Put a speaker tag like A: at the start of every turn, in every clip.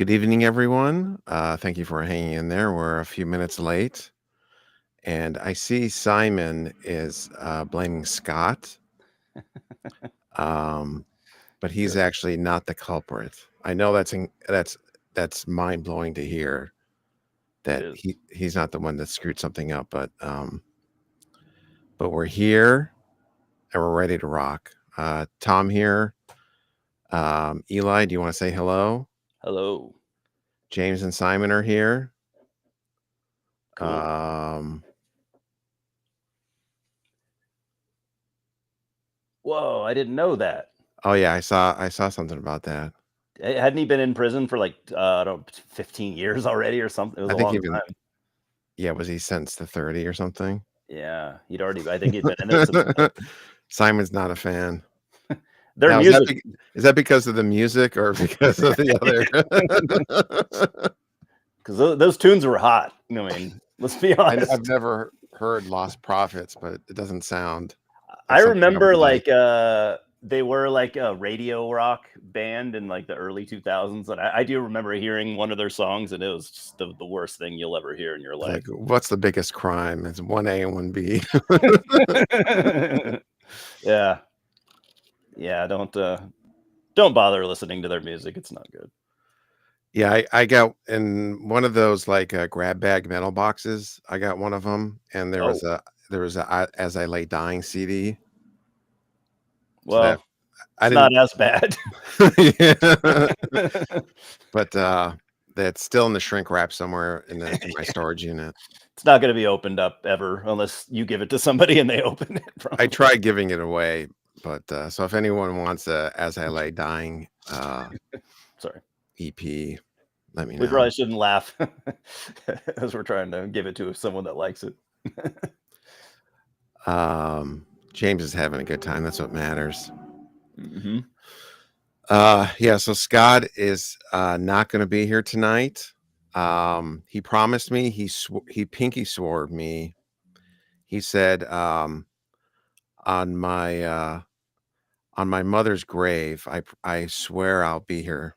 A: Good evening, everyone. Thank you for hanging in there. We're a few minutes late. And I see Simon is blaming Scott, um, but he's
B: Sure.
A: actually not the culprit. I know that's mind blowing to hear
B: It
A: that
B: is.
A: he's not the one that screwed something up. But we're here and we're ready to rock. Tom here. Eli, do you want to say hello?
B: Hello.
A: James and Simon are here.
B: Cool. Whoa, I didn't know that.
A: Oh yeah, I saw something about that.
B: Hadn't he been in prison for like I don't know, 15 years already or something? It was
A: I
B: a
A: think
B: long
A: even
B: time.
A: Yeah, was he sentenced to 30 or something?
B: Yeah, I think he'd been in there since
A: Simon's not a fan.
B: their
A: Now,
B: music.
A: is that because of the music or because of the other?
B: Because those tunes were hot. I mean, let's be honest.
A: I've never heard Lost Prophets, but it doesn't sound like
B: I
A: something I
B: remember
A: would like.
B: they were like a radio rock band in like the early 2000s, and I do remember hearing one of their songs, and it was just the worst thing you'll ever hear in your life.
A: Like, what's the biggest crime? It's 1A and 1B.
B: Yeah. Yeah, don't bother listening to their music. It's not good.
A: Yeah, I got in one of those like grab bag metal boxes. I got one of them, and there was
B: Oh,
A: a As I Lay Dying CD. So that
B: well,
A: I
B: it's
A: didn't.
B: not as bad.
A: Yeah. But that's still in the shrink wrap somewhere in my storage unit.
B: It's not going to be opened up ever unless you give it to somebody and they open it.
A: I
B: Probably.
A: tried giving it away, but so if anyone wants a As I Lay Dying
B: Sorry.
A: EP, let me
B: We
A: know.
B: probably shouldn't laugh as we're trying to give it to someone that likes it.
A: James is having a good time. That's what matters.
B: Mm-hmm.
A: Yeah, so Scott is not going to be here tonight. He promised me, he pinky swore me. He said on my mother's grave, I swear I'll be here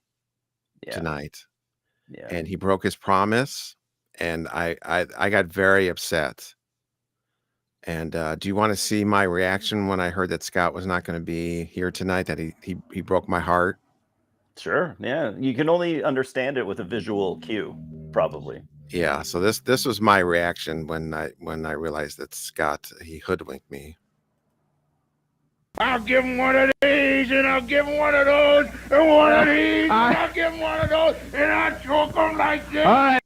B: Yeah.
A: tonight.
B: Yeah.
A: And he broke his promise, and I got very upset. And do you want to see my reaction when I heard that Scott was not going to be here tonight? That he broke my heart.
B: Sure. Yeah. You can only understand it with a visual cue, probably.
A: Yeah. So this was my reaction when I realized that Scott, he hoodwinked me.
C: I'll give him one of these, and I'll give him one of those, and one of these, and I'll give him one of those, and I'll choke him like this.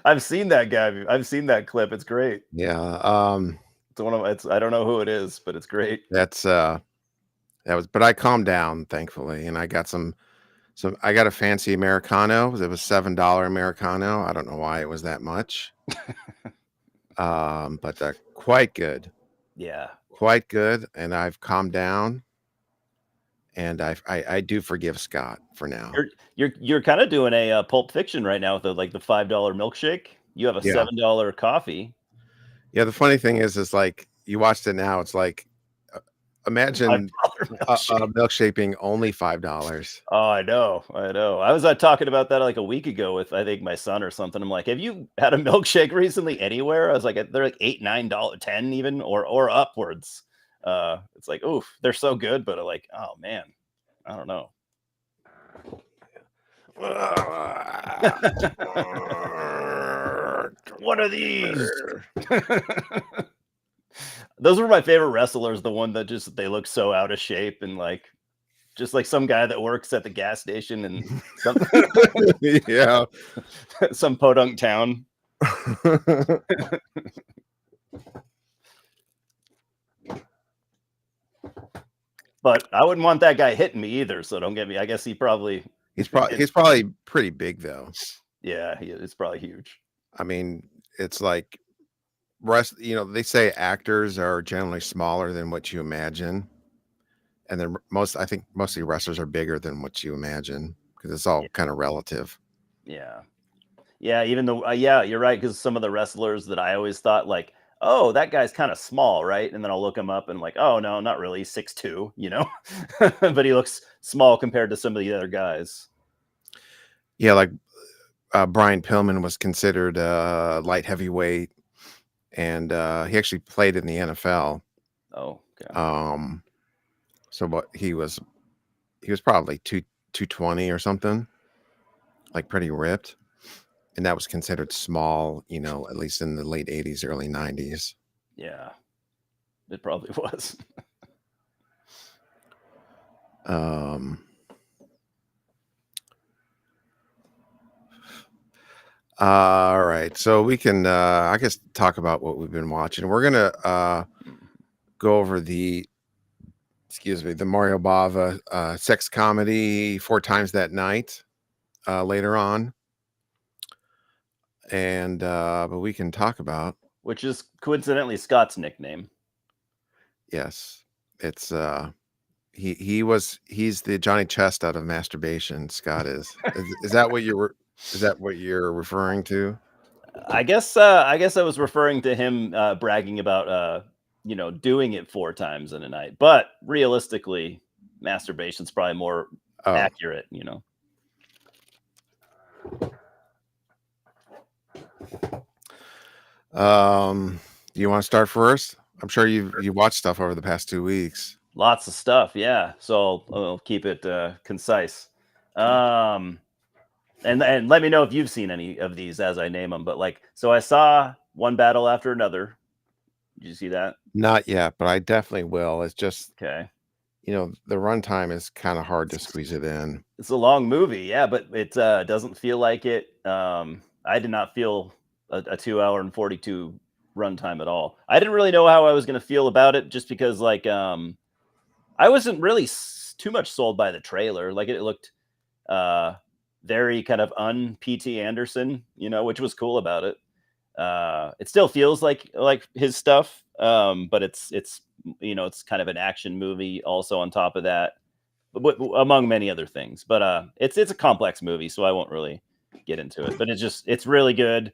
B: I've seen that guy. I've seen that clip. It's great.
A: Yeah.
B: It's one of it's. I don't know who it is, but it's great.
A: But I calmed down, thankfully, and I got I got a fancy Americano. It was $7 Americano. I don't know why it was that much. But quite good.
B: Yeah.
A: Quite good, and I've calmed down, and I do forgive Scott for now.
B: You're kind of doing a Pulp Fiction right now with the $5 milkshake. You have a
A: Yeah.
B: $7 coffee.
A: Yeah, the funny thing is like you watched it now. It's like imagine a milkshake being only $5.
B: Oh, I know. I was talking about that like a week ago with I think my son or something. I'm like, have you had a milkshake recently anywhere? I was like, they're like $8, $9, 10 even or upwards. It's like, oof, they're so good, but like, oh man, I don't know. What are these? Those were my favorite wrestlers. The one that just they look so out of shape and like just like some guy that works at the gas station in some,
A: Yeah.
B: some podunk town. But I wouldn't want that guy hitting me either. So don't get me. I guess
A: he's probably pretty big though.
B: Yeah, it's probably huge.
A: I mean, it's like they say actors are generally smaller than what you imagine. And then I think mostly wrestlers are bigger than what you imagine because it's all kind of relative.
B: Yeah. Yeah. Even though, yeah, you're right. Because some of the wrestlers that I always thought like, oh, that guy's kind of small, right? And then I'll look him up and like, oh, no, not really. 6'2", but he looks small compared to some of the other guys.
A: Yeah, like Brian Pillman was considered light heavyweight, and he actually played in the NFL.
B: Oh, okay.
A: So what he was probably 220 or something, like pretty ripped, and that was considered small, at least in the late 80s, early 90s.
B: Yeah, it probably was.
A: All right, so we can I guess talk about what we've been watching. We're gonna go over the Mario Bava sex comedy 4 Times That Night later on, and but we can talk about.
B: Which is coincidentally Scott's nickname.
A: Yes, it's he's the Johnny Chest out of masturbation. Scott is that what you're referring to?
B: I guess I was referring to him bragging about doing it 4 times in a night. But realistically, masturbation's probably more accurate,
A: Do you want to start first? I'm sure you watched stuff over the past 2 weeks.
B: Lots of stuff, yeah. So I'll keep it concise. And let me know if you've seen any of these as I name them. But so I saw One Battle After Another. Did you see that?
A: Not yet, but I definitely will. It's just
B: okay.
A: The runtime is kind of hard to squeeze it in.
B: It's a long movie, yeah, but it doesn't feel like it. I did not feel a 2 hour and 42 runtime at all. I didn't really know how I was going to feel about it, just because I wasn't really too much sold by the trailer. It looked very kind of un-P.T. Anderson, which was cool about it. It still feels like his stuff, but it's it's kind of an action movie also on top of that, among many other things. But it's a complex movie, so I won't really get into it. But it's really good.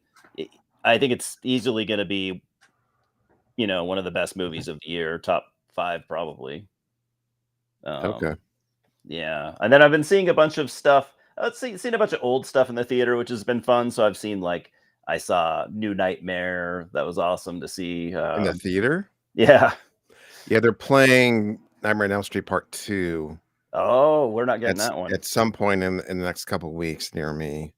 B: I think it's easily going to be one of the best movies of the year, top 5 probably.
A: Okay.
B: Yeah, and then I've been seeing a bunch of stuff. Seen a bunch of old stuff in the theater, which has been fun. So I've seen I saw New Nightmare. That was awesome to see
A: in the theater.
B: Yeah,
A: they're playing Nightmare on Elm Street Part 2.
B: Oh, we're not getting that one
A: at some point in the next couple of weeks near me.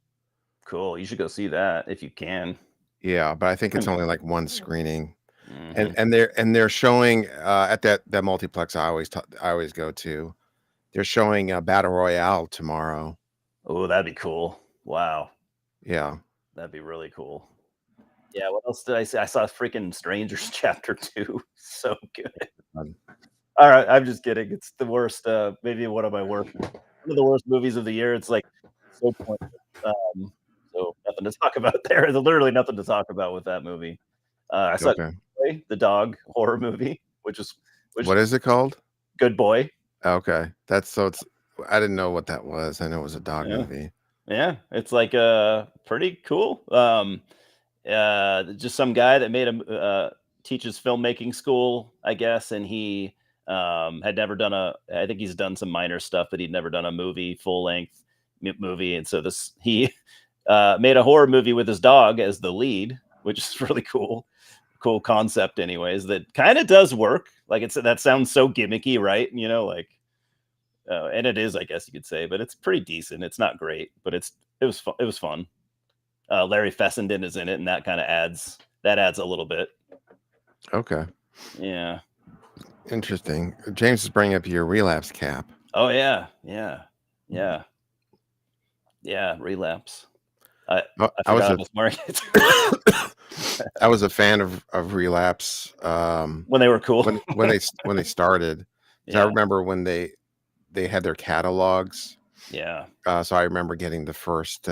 B: Cool, you should go see that if you can.
A: Yeah, but I think it's only like one screening.
B: Mm-hmm.
A: and they're showing at that multiplex I always go to. They're showing Battle Royale tomorrow.
B: Oh, that'd be cool. Wow.
A: Yeah,
B: that'd be really cool. Yeah, what else did I see? I saw freaking Strangers Chapter 2. So good. All right, I'm just kidding. It's the worst. Maybe one of the worst movies of the year. It's so pointless. So nothing to talk about there. There's literally nothing to talk about with that movie. I saw Good Boy, the dog horror movie, which
A: what is it called?
B: Good Boy.
A: Okay, I didn't know what that was. I know it was a dog movie.
B: Yeah, it's pretty cool. Just some guy that teaches filmmaking school, I guess, and he had never done I think he's done some minor stuff, but he'd never done a full length movie, and so he made a horror movie with his dog as the lead, which is really cool concept anyways. That kind of does work. That sounds so gimmicky, right? And it is, I guess you could say, but it's pretty decent. It's not great, but it was fun. Larry Fessenden is in it, and that kind of adds a little bit.
A: Okay.
B: Yeah.
A: Interesting. James is bringing up your relapse cap.
B: Oh yeah. Relapse. I was wearing it.
A: I was a fan of Relapse
B: when they were cool.
A: when they started. Yeah. I remember when they had their catalogs.
B: Yeah.
A: So I remember getting the first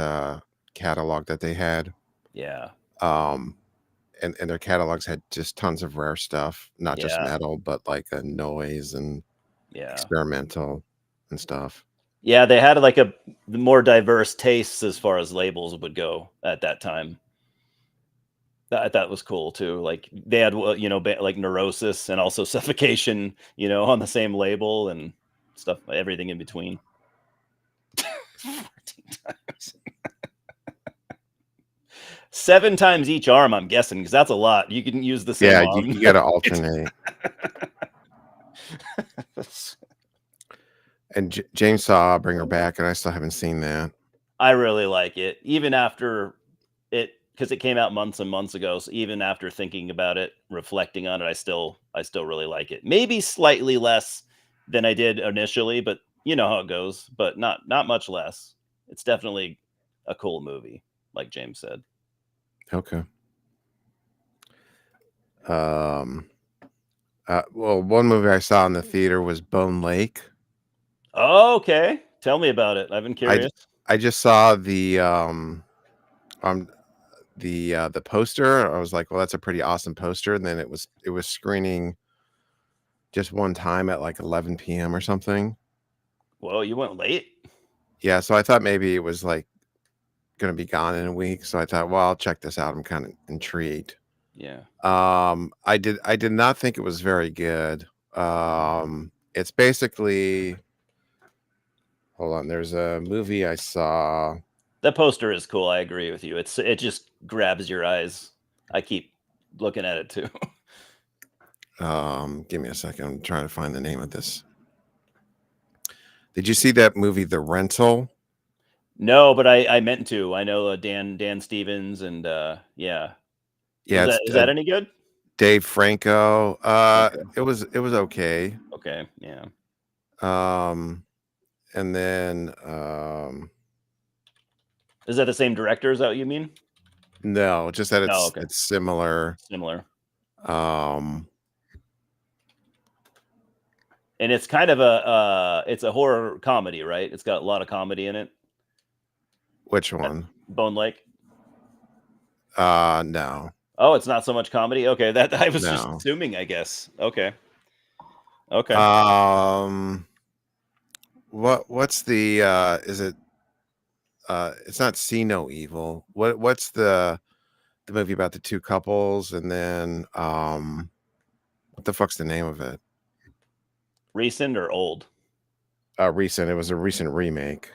A: catalog that they had.
B: Yeah.
A: And their catalogs had just tons of rare stuff, not just metal, but a noise and experimental and stuff.
B: Yeah, they had a more diverse tastes as far as labels would go at that time. That was cool too. They had Neurosis and also Suffocation, on the same label and stuff, everything in between. 14 times. 7 times each arm, I'm guessing, because that's a lot. You can use the same
A: Yeah,
B: arm.
A: you got to alternate. And James saw Bring Her Back, and I still haven't seen that.
B: I really like it, even after it, because it came out months and months ago. So even after thinking about it, reflecting on it, I still really like it. Maybe slightly less than I did initially, but you know how it goes. But not much less. It's definitely a cool movie, like James said.
A: Okay. Well, one movie I saw in the theater was Bone Lake.
B: Oh, okay, tell me about it. I've been curious.
A: I just saw the poster. I was like, well, that's a pretty awesome poster. And then it was screening just one time at like 11 p.m. or something.
B: Whoa, you went late?
A: Yeah, so I thought maybe it was like going to be gone in a week. So I thought, well, I'll check this out. I'm kind of intrigued.
B: Yeah.
A: I did not think it was very good. It's basically, hold on, there's a movie I saw.
B: The poster is cool. I agree with you. It just grabs your eyes. I keep looking at it too.
A: Give me a second. I'm trying to find the name of this. Did you see that movie, The Rental?
B: No, but I meant to. I know Dan Stevens and yeah.
A: Yeah,
B: Is that any good?
A: Dave Franco.
B: Okay.
A: It was okay.
B: Okay, yeah.
A: And then
B: is that the same director? Is that what you mean?
A: No, just that
B: Oh, okay.
A: it's similar.
B: Similar. And it's kind of it's a horror comedy, right? It's got a lot of comedy in it.
A: Which one?
B: Bone Lake?
A: No.
B: Oh, it's not so much comedy? Okay, that I was just assuming, I guess. Okay. Okay.
A: What's the is it it's not See No Evil. What's the movie about the two couples, and then what the fuck's the name of it?
B: Recent or old?
A: Recent. It was a recent remake.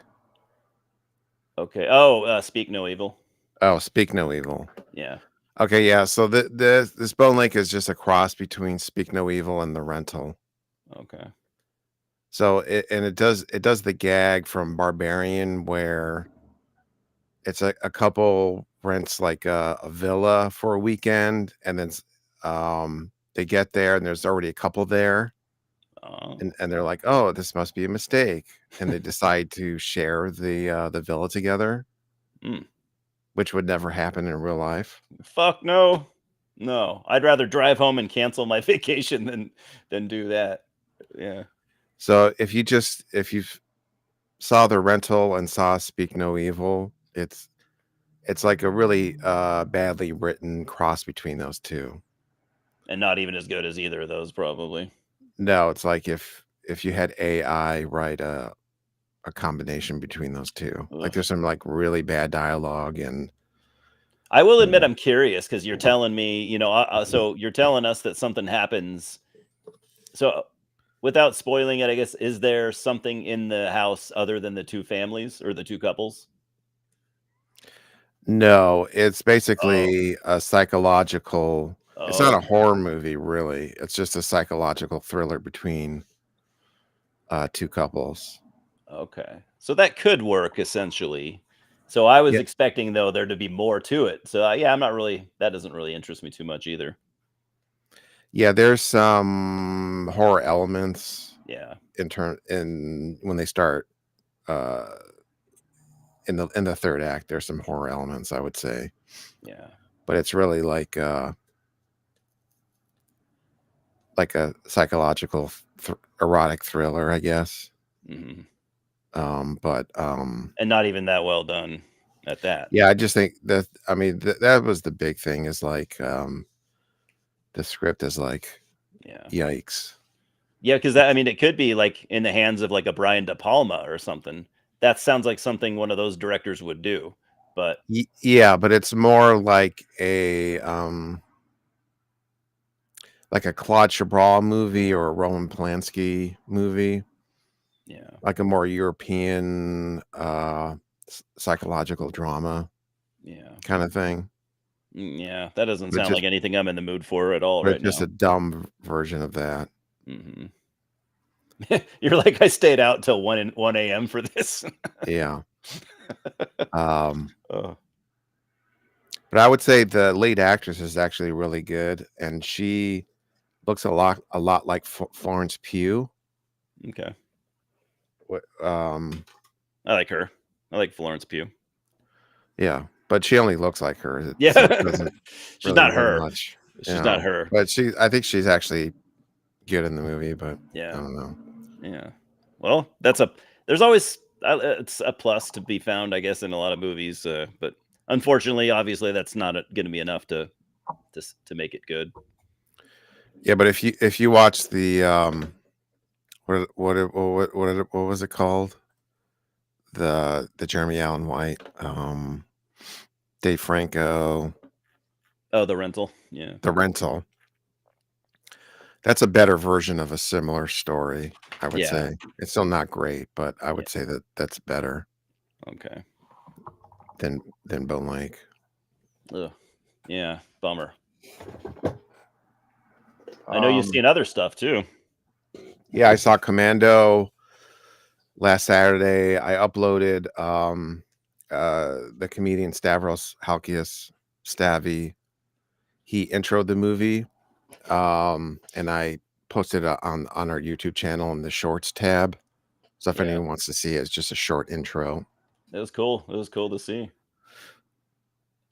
B: Okay. Oh, Speak No Evil.
A: Oh, Speak No Evil.
B: Yeah.
A: Okay, yeah. So this Bone Lake is just a cross between Speak No Evil and The Rental.
B: Okay.
A: So it does the gag from Barbarian where it's a couple rents like a villa for a weekend, and then they get there and there's already a couple there. And they're like, oh, this must be a mistake, and they decide to share the villa together, which would never happen in real life.
B: Fuck no. I'd rather drive home and cancel my vacation than do that. Yeah.
A: So if you saw The Rental and saw Speak No Evil, it's like a really badly written cross between those two,
B: and not even as good as either of those, probably.
A: No, it's like if you had AI write a combination between those two. Ugh. Like there's some like really bad dialogue, and
B: I will admit I'm curious because you're telling me, so you're telling us that something happens. So without spoiling it, I guess, is there something in the house other than the two families or the two couples?
A: No, it's basically a psychological. It's not a horror movie, really. It's just a psychological thriller between two couples.
B: Okay, so that could work essentially. So I was expecting though there to be more to it. So yeah, I'm not really. That doesn't really interest me too much either.
A: Yeah, there's some horror elements.
B: Yeah.
A: In when they start in the third act, there's some horror elements, I would say.
B: Yeah.
A: But it's really like a psychological erotic thriller, I guess.
B: Mm-hmm.
A: And
B: not even that well done at that.
A: Yeah, I just think that that was the big thing, is like the script is like, yikes.
B: Yeah, because it could be like in the hands of like a Brian De Palma or something. That sounds like something one of those directors would do. But
A: yeah, but it's more like a Claude Chabrol movie or a Roman Polanski movie.
B: Yeah.
A: like a more European psychological drama
B: Yeah.
A: kind of thing.
B: Yeah. That doesn't
A: But
B: sound
A: just
B: like anything I'm in the mood for at all
A: but
B: right
A: it's just
B: now.
A: a dumb version of that.
B: Hmm. You're like, I stayed out till 1 a.m. for this.
A: Yeah. Um,
B: Oh,
A: but I would say the lead actress is actually really good, and she looks a lot like Florence Pugh.
B: okay.
A: What,
B: I like her. I like Florence Pugh.
A: yeah, but she only looks like her, so it
B: Yeah.
A: doesn't
B: She's
A: really
B: not
A: mean
B: her.
A: much,
B: She's not her.
A: But I think she's actually good in the movie, but I
B: Yeah.
A: don't know.
B: Yeah. Well, there's always it's a plus to be found, I guess, in a lot of movies. But unfortunately, obviously, that's not going to be enough to make it good.
A: Yeah, but if you watch the what was it called? The Jeremy Allen White, Dave Franco,
B: Oh, The Rental. Yeah.
A: The Rental. That's a better version of a similar story, I would
B: Yeah.
A: say. It's still not great, but I
B: Yeah.
A: would say that that's better
B: Okay.
A: than Bone Lake.
B: Ugh. Yeah. Bummer. I know you've
A: Um,
B: seen other stuff too.
A: yeah, I saw Commando last Saturday. I uploaded the comedian Stavros Halkias Stavy. He introed the movie, and I posted it on our YouTube channel in the Shorts tab. So if
B: Yeah.
A: anyone wants to see it, it's just a short intro.
B: It was cool. It was cool to see.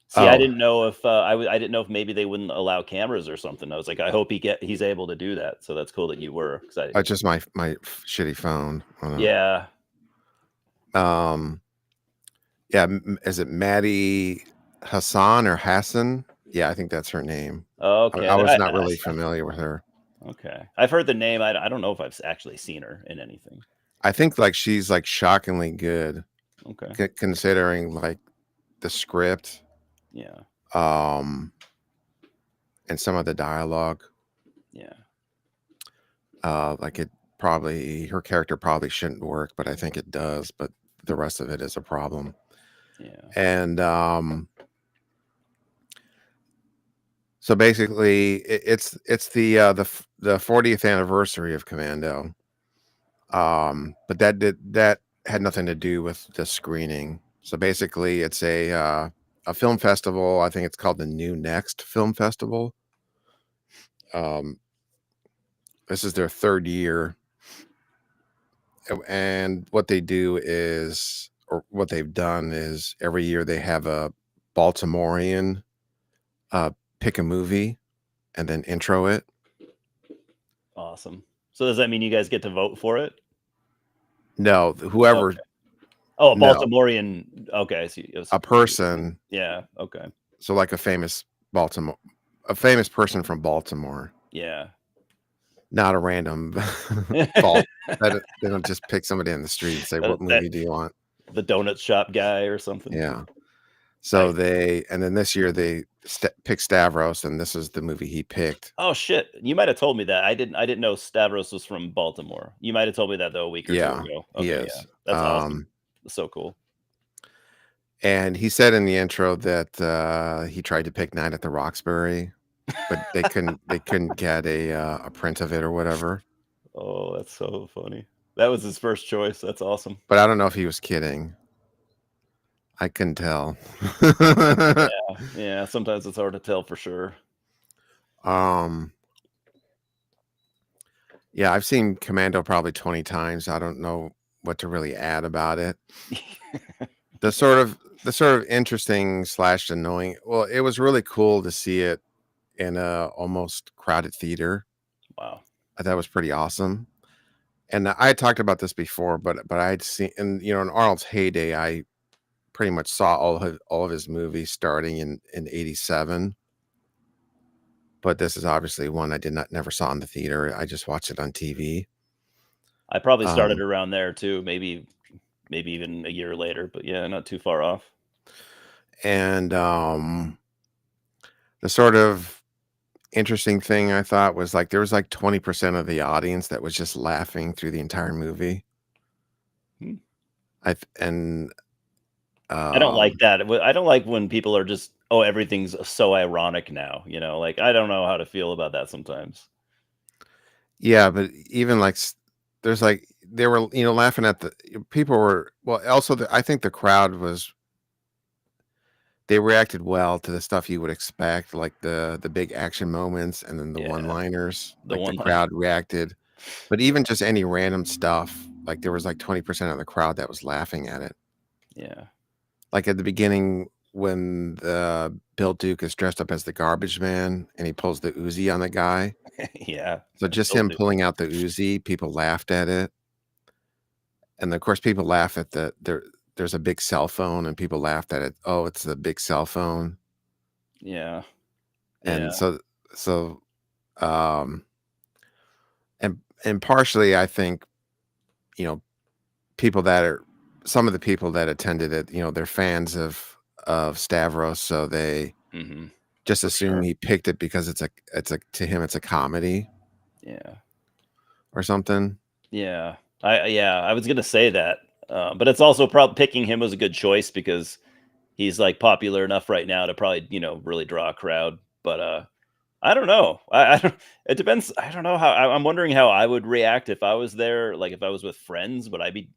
B: See, I
A: Oh,
B: didn't know if I didn't know if maybe they wouldn't allow cameras or something. I was like, I hope he's able to do that. So that's cool that you were. 'Cause
A: it's just my shitty phone.
B: yeah.
A: Um, yeah, is it Maddie Hassan or Hassan? Yeah, I think that's her name.
B: Okay.
A: I was not really familiar with her.
B: Okay. I've heard the name. I don't know if I've actually seen her in anything.
A: I think like she's like shockingly good,
B: Okay.
A: considering like the script,
B: Yeah.
A: and some of the dialogue.
B: Yeah.
A: Like her character probably shouldn't work, but I think it does. But the rest of it is a problem.
B: Yeah.
A: And so basically, it's the 40th anniversary of Commando. But that had nothing to do with the screening. So basically, it's a film festival. I think it's called the New Next Film Festival. This is their third year, and what they do is, or what they've done is, every year they have a Baltimorean pick a movie and then intro it.
B: Awesome. So does that mean you guys get to vote for it?
A: No, whoever.
B: Okay. Oh, a
A: No.
B: Baltimorean. Okay. So
A: A person.
B: Yeah. Okay.
A: So like a famous person from Baltimore.
B: Yeah.
A: Not a random Balt. They don't just pick somebody in the street and say, what movie do you want?
B: The donut shop guy or something.
A: Yeah. So and then this year they picked Stavros, and this is the movie he picked.
B: Oh shit! You might have told me that. I didn't know Stavros was from Baltimore. You might have told me that though a week or two ago. Okay,
A: he is.
B: Yeah. That's awesome. That's so cool.
A: And he said in the intro that he tried to pick Night at the Roxbury, but they couldn't get a print of it or whatever.
B: Oh, that's so funny. That was his first choice. That's awesome.
A: But I don't know if he was kidding. I couldn't tell.
B: Yeah. Sometimes it's hard to tell for sure.
A: Yeah, I've seen Commando probably 20 times. I don't know what to really add about it. The sort of interesting / annoying. Well, it was really cool to see it in a almost crowded theater.
B: Wow.
A: That was pretty awesome. And I had talked about this before, but I had seen, and in Arnold's heyday, I pretty much saw all of his movies starting in 87. But this is obviously one I never saw in the theater. I just watched it on TV.
B: I probably started around there too, maybe even a year later, but yeah, not too far off.
A: And the sort of interesting thing I thought was like there was like 20% of the audience that was just laughing through the entire movie. And
B: I don't like that. I don't like when people are just, oh, everything's so ironic now. Like I don't know how to feel about that sometimes.
A: yeah, but even like there's like they were laughing at the people were also I think the crowd was they reacted well to the stuff you would expect, like the big action moments and then the
B: Yeah,
A: one-liners.
B: the
A: Like the
B: one line.
A: crowd reacted, but even just any random stuff, like there was like 20% of the crowd that was laughing at it.
B: Yeah,
A: Like at the beginning when the Bill Duke is dressed up as the garbage man and he pulls the Uzi on the guy.
B: yeah.
A: So just
B: They'll
A: him
B: do.
A: pulling out the Uzi, people laughed at it. And of course people laugh at there's a big cell phone and people laughed at it. Oh, it's a big cell phone.
B: Yeah, yeah,
A: And so um and partially I think, you know, some of the people that attended it, they're fans of Stavros, so they
B: hmm
A: just
B: for
A: assume
B: sure.
A: he picked it because it's a to him it's a comedy
B: Yeah,
A: or something.
B: yeah. I was gonna say that, but it's also probably picking him was a good choice because he's like popular enough right now to probably really draw a crowd. But I don't know. I don't. It depends. I don't know how. I'm wondering how I would react if I was there. Like if I was with friends, would I be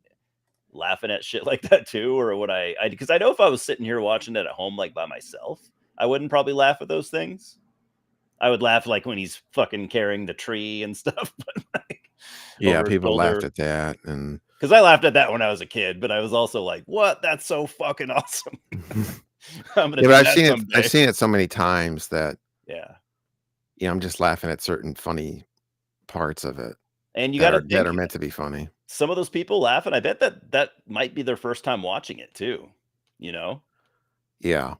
B: laughing at shit like that too, or would I? Because I know if I was sitting here watching it at home, like by myself, I wouldn't probably laugh at those things. I would laugh like when he's fucking carrying the tree and stuff, but like
A: Yeah,
B: over his
A: people laughed
B: shoulder.
A: at that and
B: Because I laughed at that when I was a kid, but I was also like, "What? That's so fucking awesome! I'm gonna
A: yeah, but
B: do
A: I've
B: that
A: seen it I've
B: someday."
A: seen it so many times that
B: Yeah,
A: I'm just laughing at certain funny parts of it
B: and you
A: that
B: got to
A: are
B: think
A: meant to be funny.
B: some of those people laugh, and I bet that might be their first time watching it too. You know?
A: Yeah.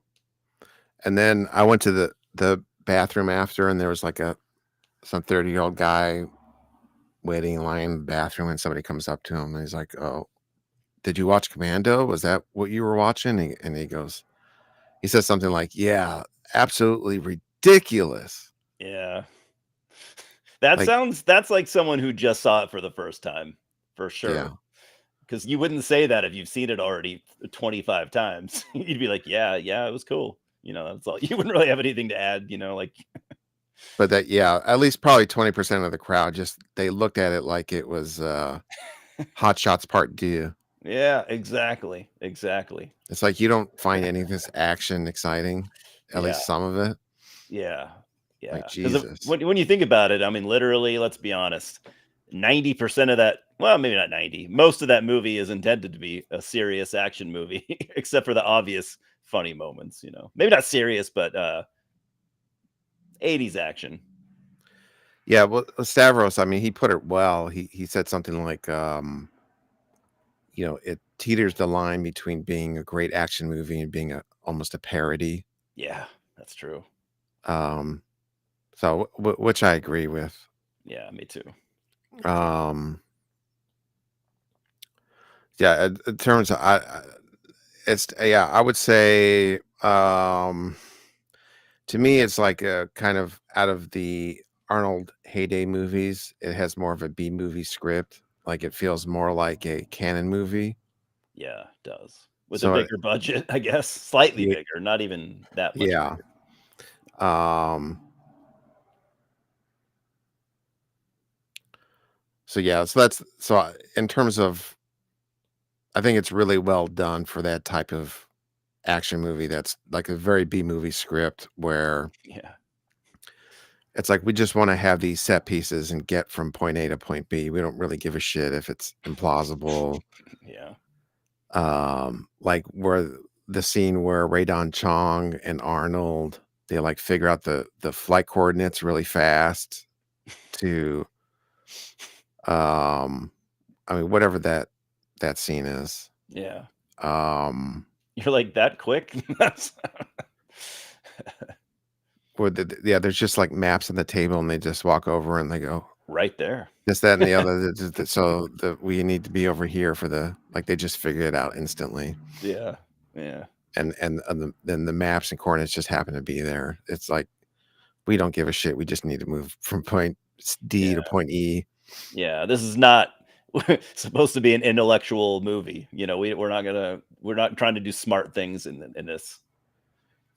A: And then I went to the bathroom after and there was like some 30-year-old guy waiting in line in the bathroom and somebody comes up to him and he's like, "Oh, did you watch Commando? Was that what you were watching?" And he says something like, "Yeah, absolutely ridiculous."
B: Yeah.
A: Like,
B: That's like someone who just saw it for the first time, for
A: yeah.
B: sure. Because you wouldn't say that if you've seen it already 25 times. You'd be like, yeah, it was cool. That's all. You wouldn't really have anything to add. Like,
A: But at least probably 20% of the crowd just they looked at it like it was Hot Shots Part 2.
B: yeah, exactly, exactly.
A: It's like you don't find any of this action exciting, at
B: Yeah,
A: least some of it.
B: yeah,
A: Like
B: yeah. Because
A: Jesus.
B: when you think about it, I mean, literally, let's be honest, 90% of that, well, maybe not 90, most of that movie is intended to be a serious action movie, except for the obvious funny moments. Maybe not serious, but 80s action.
A: Yeah, well, Stavros, I mean, he put it well. He said something like, it teeters the line between being a great action movie and being almost a parody.
B: Yeah, that's true.
A: Um, so which I agree with.
B: Yeah, me too.
A: Um, yeah, in terms of I would say to me it's like a kind of out of the Arnold heyday movies, it has more of a B movie script. Like it feels more like a canon movie.
B: Yeah, it does. With a
A: So
B: bigger budget, I guess. Slightly
A: yeah,
B: bigger, not even that much
A: yeah.
B: bigger.
A: Um, so yeah, in terms of, I think it's really well done for that type of action movie. That's like a very B movie script where
B: Yeah.
A: it's like we just want to have these set pieces and get from point A to point B. We don't really give a shit if it's implausible.
B: Yeah.
A: Like where the scene where Radon Chong and Arnold, they like figure out the flight coordinates really fast to I mean whatever that scene is.
B: Yeah.
A: Um
B: You're like that quick? That's
A: where there's just like maps on the table and they just walk over and they go
B: right there.
A: this, that, and the other. So we need to be over here for like they just figure it out instantly.
B: Yeah. Yeah.
A: Then the maps and coordinates just happen to be there. It's like we don't give a shit. We just need to move from point D
B: Yeah.
A: to point E.
B: Yeah. This is not supposed to be an intellectual movie. You know, we're not trying to do smart things in this.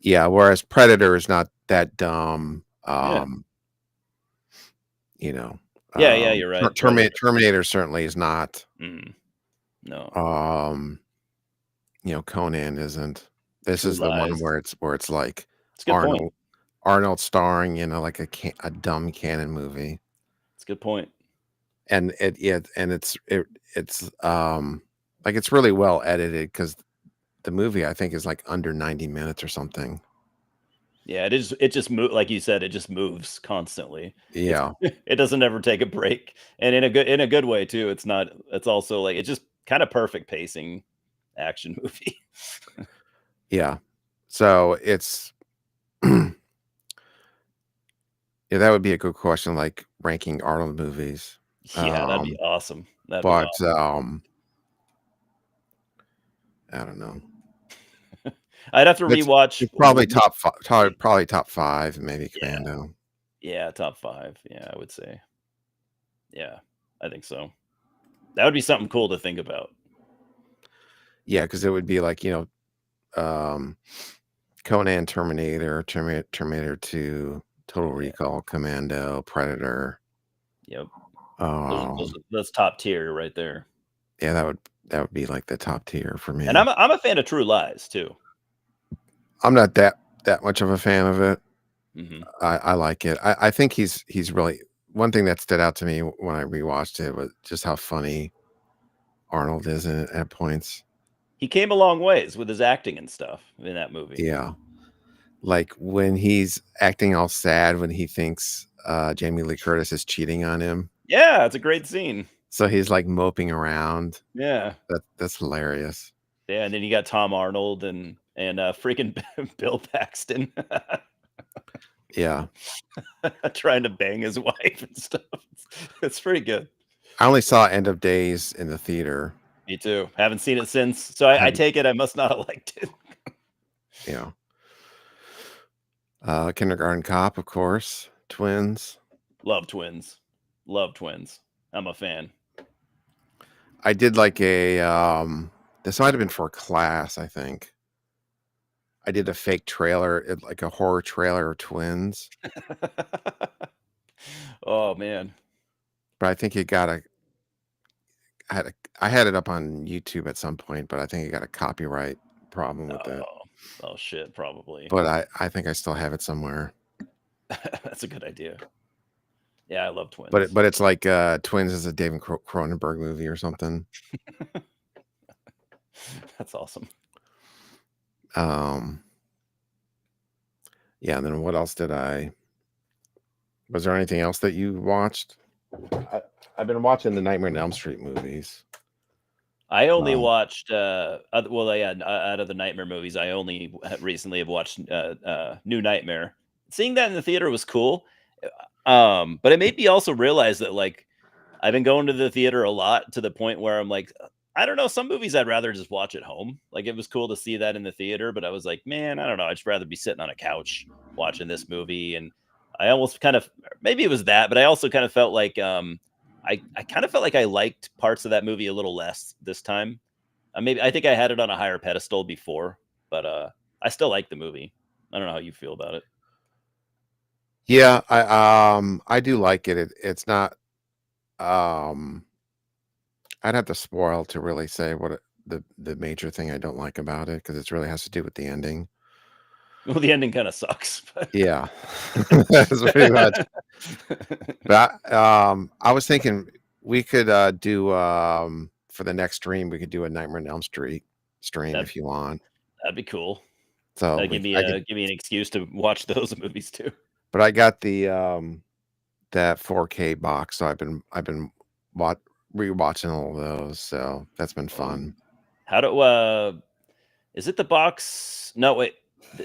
A: Yeah, whereas Predator is not that dumb.
B: Yeah.
A: You know,
B: Yeah, you're right.
A: Terminator certainly is not.
B: No.
A: You know, Conan isn't. This
B: True
A: is the one
B: Lies.
A: where it's like
B: It's a good point.
A: Arnold starring in like a dumb canon movie.
B: It's a good point.
A: And it's like it's really well edited because the movie I think is like under 90 minutes or something.
B: Yeah, it just like you said, it just moves constantly.
A: Yeah.
B: It doesn't ever take a break. And in a good way too. It's also like it's just kind of perfect pacing action movie.
A: Yeah. So it's yeah, that would be a good question, like ranking Arnold movies.
B: Yeah, that'd be awesome.
A: But I don't know.
B: I'd have to rewatch.
A: It's probably top 5, maybe Commando.
B: Yeah, top 5. Yeah, I would say. Yeah, I think so. That would be something cool to think about.
A: Yeah, because it would be like, you know, Conan, Terminator 2, Total Recall, Commando, Predator.
B: Yep. That's top tier right there.
A: Yeah, that would be like the top tier for me.
B: And I'm a fan of True Lies too.
A: I'm not that much of a fan of it.
B: Mm-hmm.
A: I like it. I think he's really, one thing that stood out to me when I rewatched it was just how funny Arnold is in it at points.
B: He came a long ways with his acting and stuff in that movie.
A: Yeah. Like when he's acting all sad when he thinks Jamie Lee Curtis is cheating on him.
B: Yeah, it's a great scene.
A: So he's like moping around.
B: Yeah.
A: That's hilarious.
B: Yeah, and then you got Tom Arnold and freaking Bill Paxton.
A: Yeah.
B: Trying to bang his wife and stuff. It's pretty good.
A: I only saw End of Days in the theater.
B: Me too. Haven't seen it since. So I take it I must not have liked it.
A: Yeah. Kindergarten Cop, of course. Twins.
B: Love Twins. I'm a fan.
A: I did like a this might have been for a class, I think. I did a fake trailer, like a horror trailer of Twins.
B: Oh man.
A: But I think it got I had it up on YouTube at some point, but I think it got a copyright problem with it.
B: Oh shit, probably.
A: But I think I still have it somewhere.
B: That's a good idea. Yeah, I love Twins.
A: But it's like Twins is a David Cronenberg movie or something.
B: That's awesome.
A: Yeah, and then what else was there anything else that you watched? I've been watching the Nightmare on Elm Street movies.
B: I only watched out of the Nightmare movies, I only recently have watched New Nightmare. Seeing that in the theater was cool. But it made me also realize that like I've been going to the theater a lot to the point where I'm like, I don't know, some movies I'd rather just watch at home. Like it was cool to see that in the theater, but I was like, man, I don't know, I'd just rather be sitting on a couch watching this movie. And I almost kind of, maybe it was that, but I also kind of felt like I kind of felt like I liked parts of that movie a little less this time. I think I had it on a higher pedestal before, but I still like the movie. I don't know how you feel about it.
A: Yeah, I do like it. It's not I'd have to spoil to really say what the major thing I don't like about it, because it really has to do with the ending.
B: Well, the ending kind of sucks. But...
A: Yeah, that's pretty much. But I was thinking we could do for the next stream, we could do a Nightmare on Elm Street stream if you want.
B: That'd be cool.
A: So
B: give me an excuse to watch those movies too.
A: But I got the that 4K box, so I've been rewatching all of those, so that's been fun.
B: How do is it the box? No, wait.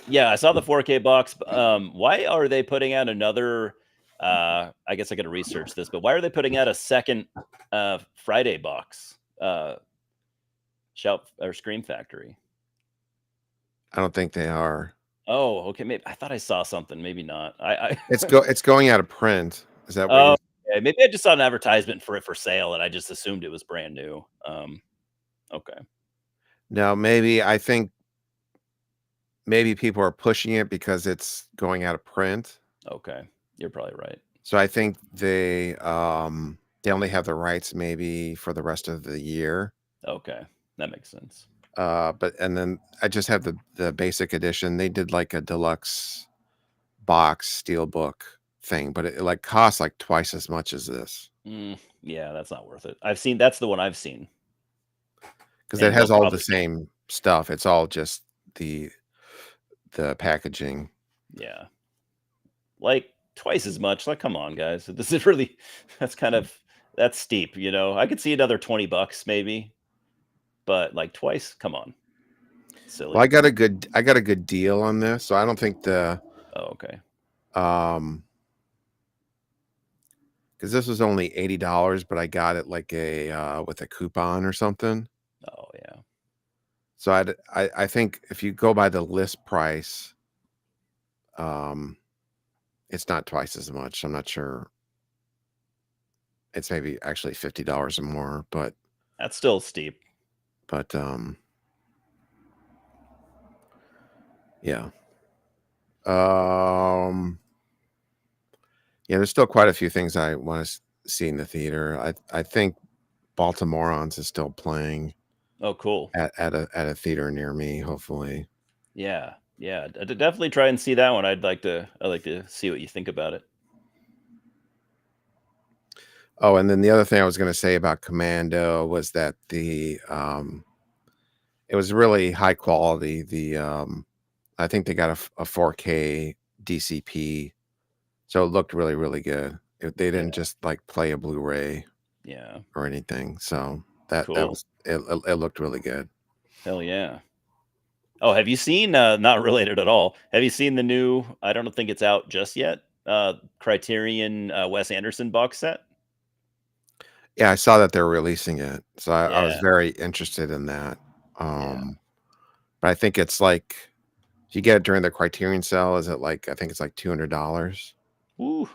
B: Yeah, I saw the 4K box. Why are they putting out another? I guess I got to research this, but why are they putting out a second Friday box? Shout or Scream Factory?
A: I don't think they are.
B: Oh, okay. Maybe I thought I saw something. Maybe not.
A: It's going out of print. Is that what?
B: Oh, Okay, maybe I just saw an advertisement for it for sale, and I just assumed it was brand new. Okay,
A: No, maybe I think maybe people are pushing it because it's going out of print.
B: okay, you're probably right.
A: So I think they only have the rights maybe for the rest of the year.
B: Okay, that makes sense.
A: But and then I just have the basic edition. They did like a deluxe box steelbook thing, but it like costs like twice as much as this
B: Yeah, that's not worth it. That's the one I've seen,
A: because it
B: and will
A: has all the
B: probably get.
A: same stuff. It's all just the packaging.
B: Yeah, like twice as much. Like, come on, guys, this is really that's kind of that's steep. I could see another $20 maybe, but like twice. Come on,
A: Well,
B: silly.
A: I got a good deal on this, so I don't think
B: Oh, okay.
A: because this was only $80, but I got it like with a coupon or something.
B: Oh yeah.
A: So I think if you go by the list price, um, it's not twice as much. I'm not sure. It's maybe actually $50 or more,
B: That's still steep.
A: but yeah. Um, yeah, there's still quite a few things I want to see in the theater. I think Baltimoreans is still playing
B: Oh, cool.
A: at a theater near me, hopefully.
B: Yeah, yeah. Definitely try and see that one. I'd like to see what you think about it.
A: Oh, and then the other thing I was going to say about Commando was that it was really high quality. I think they got a 4K DCP, so it looked really really good. They
B: Yeah,
A: didn't just like play a Blu-ray
B: yeah.
A: or anything, so that
B: Cool.
A: was it looked really good.
B: Hell yeah. Oh, have you seen? Not related at all. Have you seen the new? I don't think it's out just yet. Criterion Wes Anderson box set.
A: Yeah, I saw that they're releasing it, so I was
B: Yeah,
A: very interested in that.
B: yeah.
A: But I think it's like if you get it during the Criterion sale, is it like I think it's like $200
B: Ooh,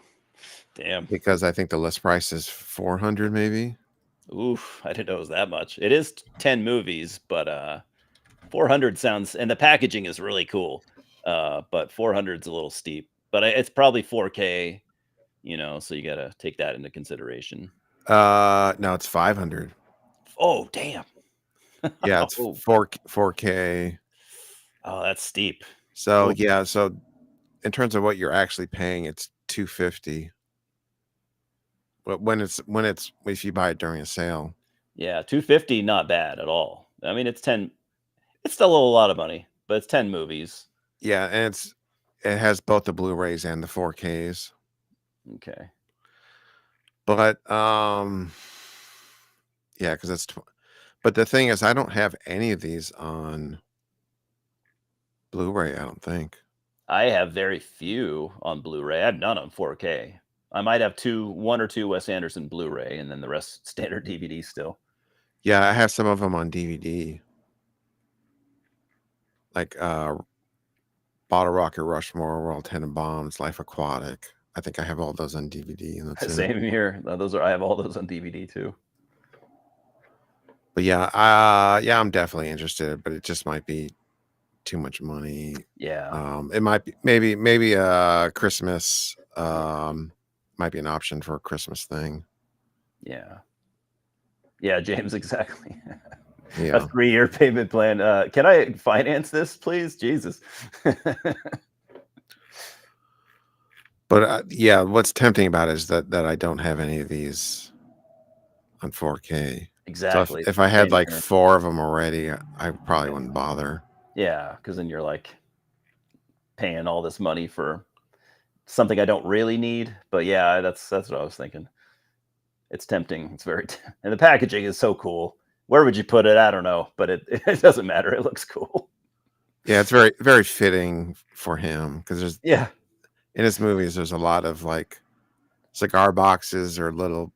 B: damn.
A: because I think the list price is 400 maybe.
B: Oof, I didn't know it was that much. It is 10 movies, but 400 sounds, and the packaging is really cool. But 400's a little steep. But it's probably 4K, so you got to take that into consideration.
A: No, it's 500.
B: Oh, damn.
A: Yeah, it's
B: Oh,
A: 4K.
B: oh, that's steep.
A: So
B: Oh,
A: yeah, so in terms of what you're actually paying, it's 250. But when it's if you buy it during a sale.
B: yeah, 250, not bad at all. I mean, it's 10. It's still a lot of money, but it's 10 movies.
A: Yeah, and it has both the Blu-rays and the 4Ks.
B: Okay.
A: But yeah, because but the thing is I don't have any of these on Blu-ray, I don't think.
B: I have very few on Blu-ray. I have none on 4K. I might have one or two Wes Anderson Blu-ray, and then the rest standard DVD still.
A: Yeah, I have some of them on DVD. Like Bottle Rocket, Rushmore, World Tenenbaums, Life Aquatic. I think I have all those on DVD, and that's it.
B: Same here. I have all those on DVD too.
A: But yeah, yeah, I'm definitely interested, but it just might be too much money.
B: Yeah.
A: It might be maybe Christmas might be an option for a Christmas thing.
B: Yeah. Yeah, James, exactly. A
A: Yeah.
B: 3-year payment plan. Can I finance this, please? Jesus.
A: But yeah, what's tempting about it is that I don't have any of these on 4K. So
B: Exactly.
A: if I had
B: Same
A: like
B: here.
A: 4 of them already, I probably wouldn't bother.
B: Yeah, because then you're like paying all this money for something I don't really need. But yeah, that's what I was thinking. It's tempting. It's very and the packaging is so cool. Where would you put it? I don't know, but it doesn't matter. It looks cool.
A: Yeah, it's very very fitting for him because there's
B: Yeah.
A: in his movies there's a lot of like cigar boxes or little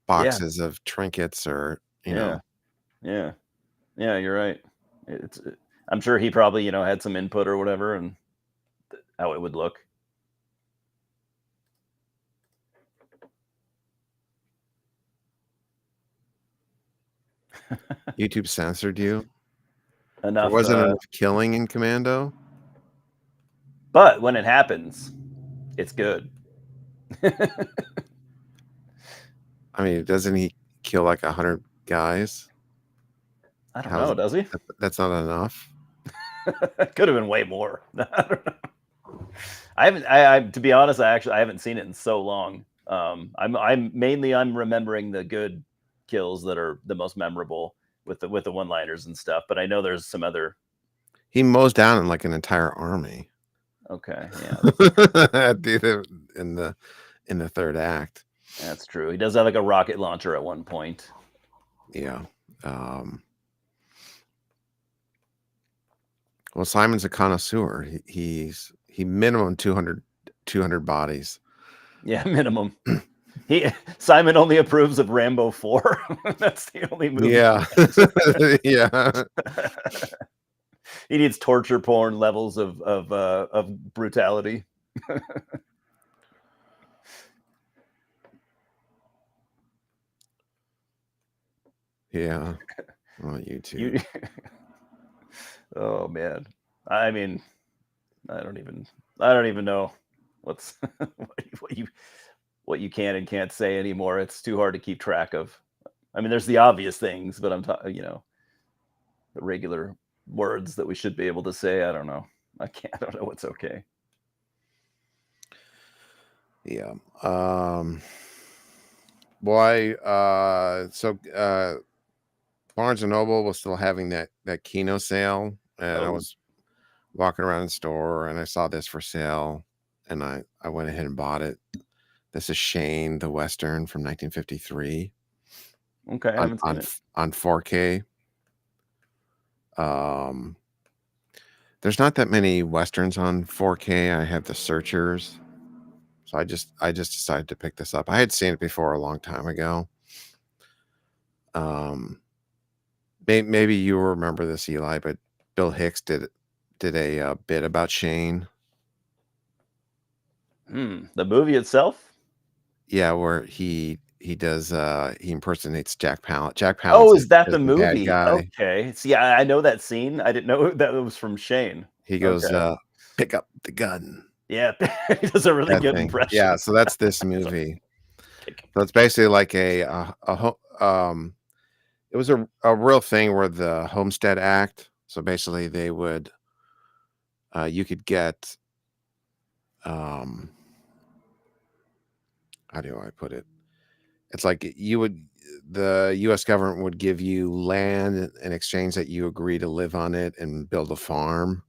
B: Yeah.
A: boxes of trinkets or
B: Yeah. Yeah. Yeah, you're right. I'm sure he probably, had some input or whatever and how it would look.
A: YouTube censored you. There
B: Enough.
A: wasn't enough killing in Commando.
B: But when it happens, it's good.
A: I mean, doesn't he kill like 100 guys?
B: I don't know. Does he?
A: That's not enough.
B: Could have been way more. I don't know. I to be honest, I haven't seen it in so long. I'm remembering the good kills that are the most memorable with the one-liners and stuff. But I know there's some other.
A: He mows down like an entire army.
B: Okay, yeah.
A: in the third act.
B: That's true. He does have like a rocket launcher at one point.
A: Yeah. Well, Simon's a connoisseur. He minimum 200 bodies.
B: Yeah, minimum. Simon only approves of Rambo 4. That's the only movie.
A: Yeah. Yeah.
B: He needs torture porn levels of brutality.
A: Yeah. Oh, YouTube.
B: Oh man. I mean, I don't even know what's what you can and can't say anymore. It's too hard to keep track of. I mean, there's the obvious things, but I'm talking, the regular words that we should be able to say. I don't know. I don't know what's okay.
A: Yeah. Boy, so Barnes and Noble was still having that Kino sale, and I was walking around the store and I saw this for sale, and I went ahead and bought it. This is Shane, the Western from 1953.
B: Okay, I haven't seen it.
A: On 4K. There's not that many Westerns on 4K. I have the Searchers. So I just decided to pick this up. I had seen it before a long time ago. Maybe you remember this, Eli, but Bill Hicks did a bit about Shane.
B: The movie itself?
A: Yeah, where he does he impersonates Jack Palance. Jack Palance.
B: Oh, is that the movie?
A: Guy.
B: Okay. See, I know that scene. I didn't know that it was from Shane.
A: He goes, pick up the gun.
B: Yeah, he does a really good impression.
A: Yeah, so that's this movie. So it's basically like it was a real thing where the Homestead Act. So basically they would you could get how do I put it? It's like the US government would give you land in exchange that you agree to live on it and build a farm.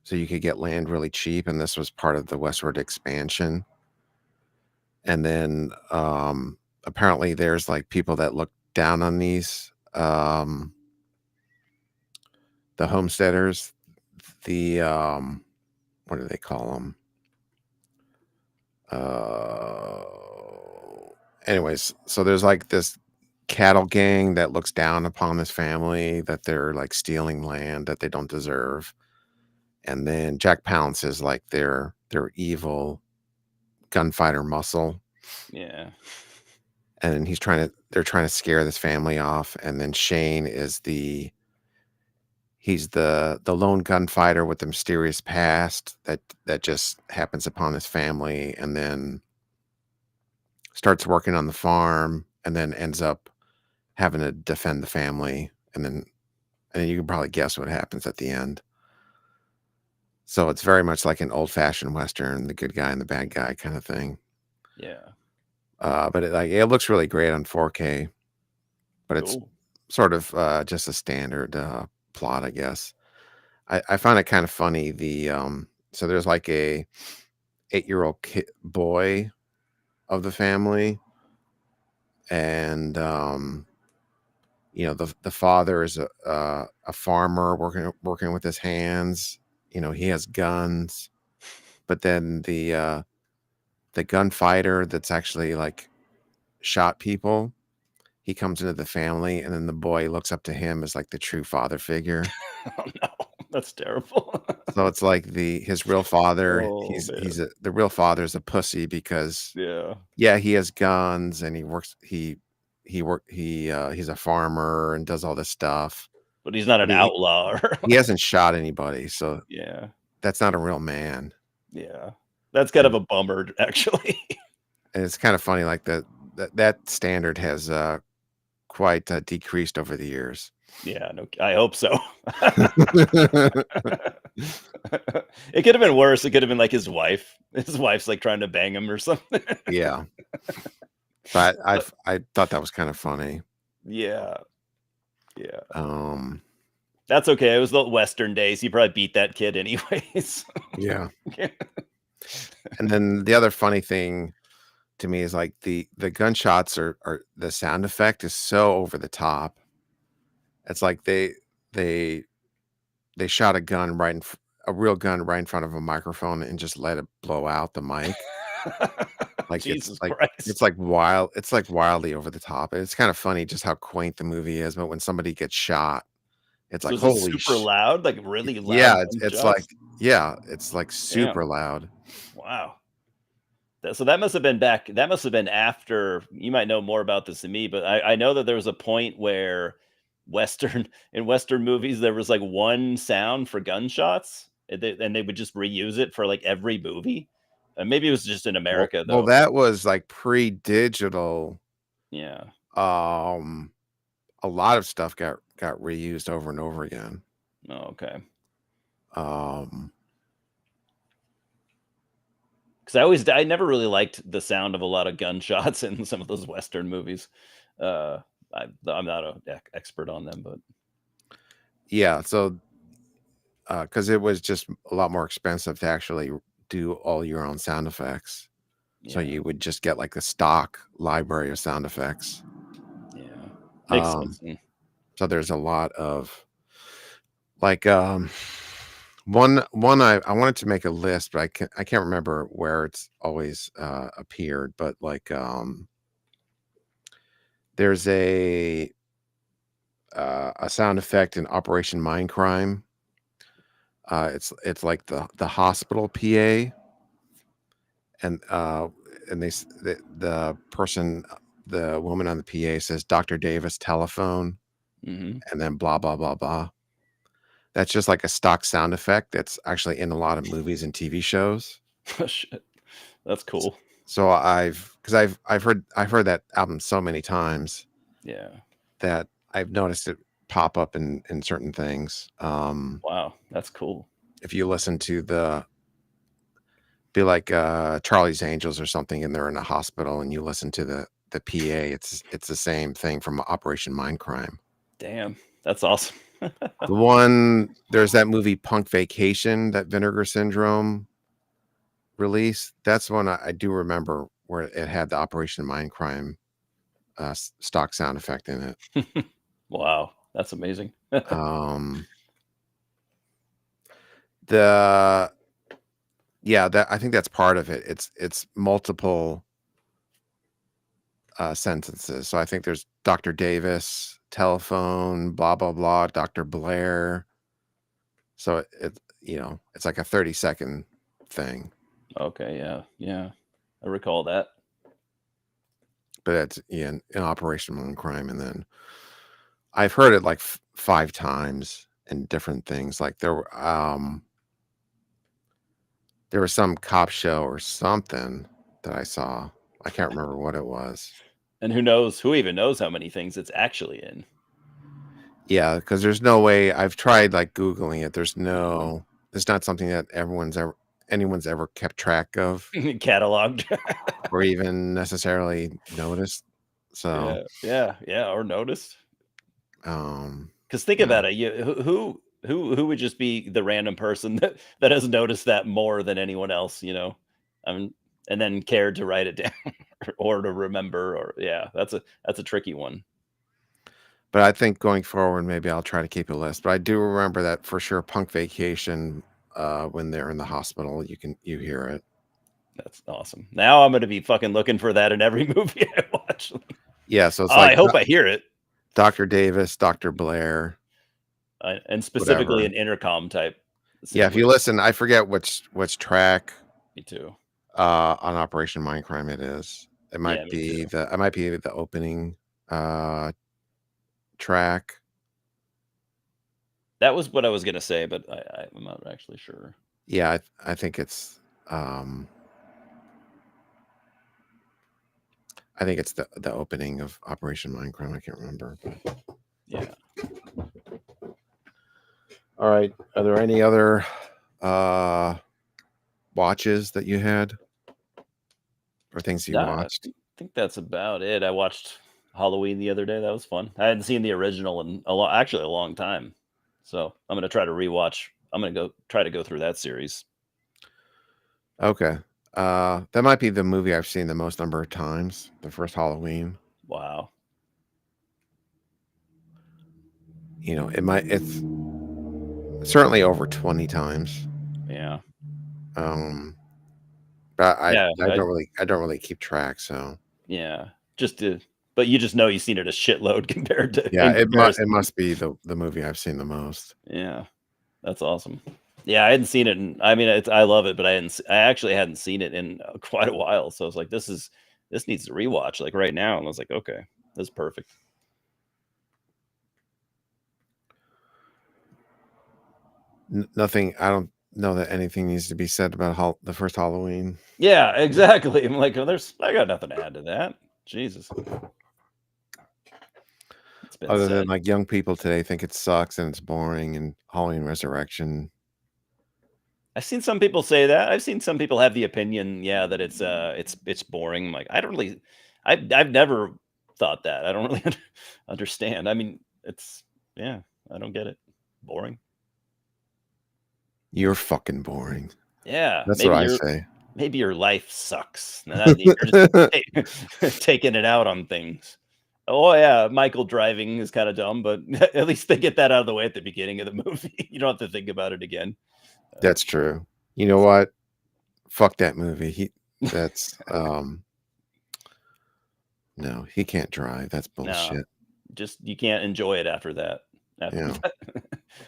A: So you could get land really cheap, and this was part of the westward expansion. And then apparently there's like people that look down on these the homesteaders, the what do they call them? Anyways, so there's like this cattle gang that looks down upon this family, that they're like stealing land that they don't deserve. And then Jack Palance is like their evil gunfighter muscle.
B: Yeah.
A: And they're trying to scare this family off. And then Shane is he's the lone gunfighter with the mysterious past that just happens upon this family, and then starts working on the farm, and then ends up having to defend the family. And then you can probably guess what happens at the end. So it's very much like an old-fashioned Western, the good guy and the bad guy kind of thing.
B: Yeah.
A: But it looks really great on 4K. But it's sort of just a standard plot, I guess. I find it kind of funny. So there's like a 8-year-old boy of the family, and the father is a farmer working with his hands. He has guns, but then the gunfighter that's actually like shot people, he comes into the family, and then the boy looks up to him as like the true father figure.
B: Oh no, that's terrible.
A: So it's like his real father. The real father's a pussy because he has guns and he he's a farmer and does all this stuff.
B: But he's not
A: But
B: an outlaw.
A: he hasn't shot anybody, so
B: Yeah.
A: that's not a real man.
B: Yeah. That's kind of a bummer, actually.
A: And it's kind of funny, like that standard has quite decreased over the years.
B: Yeah, no, I hope so. It could have been worse. It could have been like his wife. His wife's like trying to bang him or something.
A: Yeah. But I thought that was kind of funny.
B: Yeah. Yeah.
A: That's
B: okay. It was the Western days. He probably beat that kid anyways.
A: Yeah. And then the other funny thing to me is like the gunshots are the sound effect is so over the top. It's like they shot a gun a real gun right in front of a microphone and just let it blow out the mic. Like
B: Jesus
A: Christ.
B: It's
A: like wild. It's like wildly over the top. It's kind of funny just how quaint the movie is. But when somebody gets shot, it's like holy
B: super loud, like really loud.
A: Yeah, it's like super loud.
B: Wow. So that must have been that must have been after. You might know more about this than me, but I know that there was a point where in Western movies there was like one sound for gunshots, and they would just reuse it for like every movie. Maybe it was just in America though.
A: Well, that was like pre-digital.
B: Yeah.
A: A lot of stuff got reused over and over again.
B: Oh, okay. Because I never really liked the sound of a lot of gunshots in some of those Western movies. I'm not an expert on them, but
A: yeah. So, because it was just a lot more expensive to actually do all your own sound effects, so you would just get like a stock library of sound effects.
B: Yeah, makes sense.
A: So there's a lot of like one I wanted to make a list, but I can't remember where it's always appeared, but like there's a sound effect in Operation Mindcrime. It's like the hospital PA, and the person, the woman on the PA says Dr. Davis telephone, and then blah blah blah blah. That's just like a stock sound effect that's actually in a lot of movies and TV shows.
B: Oh shit, that's cool.
A: So I've heard that album so many times.
B: Yeah,
A: that I've noticed it pop up in certain things.
B: Wow, that's cool.
A: If you listen to be like Charlie's Angels or something, and they're in a hospital, and you listen to the PA, it's the same thing from Operation Mindcrime.
B: Damn, that's awesome.
A: There's that movie Punk Vacation, that Vinegar Syndrome release. That's one I do remember, where it had the Operation Mindcrime stock sound effect in it.
B: Wow, that's amazing.
A: I think that's part of it. It's multiple sentences. So I think there's Dr. Davis telephone, blah blah blah, Dr. Blair. So it's like a 30-second thing.
B: Okay, yeah, I recall that.
A: But it's in Operation Mindcrime, and then I've heard it like 5 times in different things. Like there was some cop show or something that I saw. I can't remember what it was.
B: And who even knows how many things it's actually in.
A: Yeah, because there's no way. I've tried like Googling it. It's not something that anyone's ever kept track of,
B: cataloged,
A: or even necessarily noticed. So
B: yeah, or noticed. Because think
A: yeah.
B: about it, who would just be the random person that has noticed that more than anyone else, and then cared to write it down or to remember, or that's a tricky one.
A: But I think going forward, maybe I'll try to keep a list. But I do remember that for sure. Punk Vacation, when they're in the hospital, you hear it.
B: That's awesome. Now I'm going to be fucking looking for that in every movie I watch.
A: Yeah, so it's like
B: I hope I hear it.
A: Dr. Davis, Dr. Blair,
B: and specifically an intercom type.
A: Yeah, if you listen, I forget which track.
B: Me too.
A: On Operation Mindcrime, it is. It might be the opening. track.
B: That was what I was gonna say, but I'm not actually sure.
A: Yeah, I think it's the opening of Operation Mindcrime. I can't remember. But...
B: Yeah.
A: All right. Are there any other watches that you had, or things you
B: Nah,
A: watched?
B: I think that's about it. I watched Halloween the other day. That was fun. I hadn't seen the original in actually a long time. So I'm gonna try to rewatch. I'm gonna try to go through that series.
A: Okay. That might be the movie I've seen the most number of times. The first Halloween.
B: Wow.
A: You know, it's certainly over 20 times.
B: Yeah.
A: But I
B: Yeah.
A: don't really keep track. So
B: Yeah. But you just know you've seen it a shitload compared to
A: yeah,
B: in comparison.
A: it must be the movie I've seen the most.
B: Yeah. That's awesome. Yeah, I hadn't seen it, and I mean, I love it, but I actually hadn't seen it in quite a while. So I was like, this needs to rewatch like right now, and I was like, okay, that's perfect.
A: Nothing. I don't know that anything needs to be said about the first Halloween.
B: Yeah, exactly. I'm like, I got nothing to add to that. Jesus, it's been
A: Other
B: said.
A: than like young people today think it sucks and it's boring, and Halloween Resurrection.
B: I've seen some people say that. I've seen some people have the opinion, yeah, that it's boring. I'm like, I don't really, I've never thought that. I don't really understand. I mean, yeah, I don't get it. Boring.
A: You're fucking boring.
B: Yeah,
A: That's what I say.
B: Maybe your life sucks. Now you're just taking it out on things. Oh yeah, Michael driving is kind of dumb, but at least they get that out of the way at the beginning of the movie. You don't have to think about it again.
A: That's true. You know what? Fuck that movie. No, he can't drive. That's bullshit.
B: No, just you can't enjoy it after that.
A: Yeah.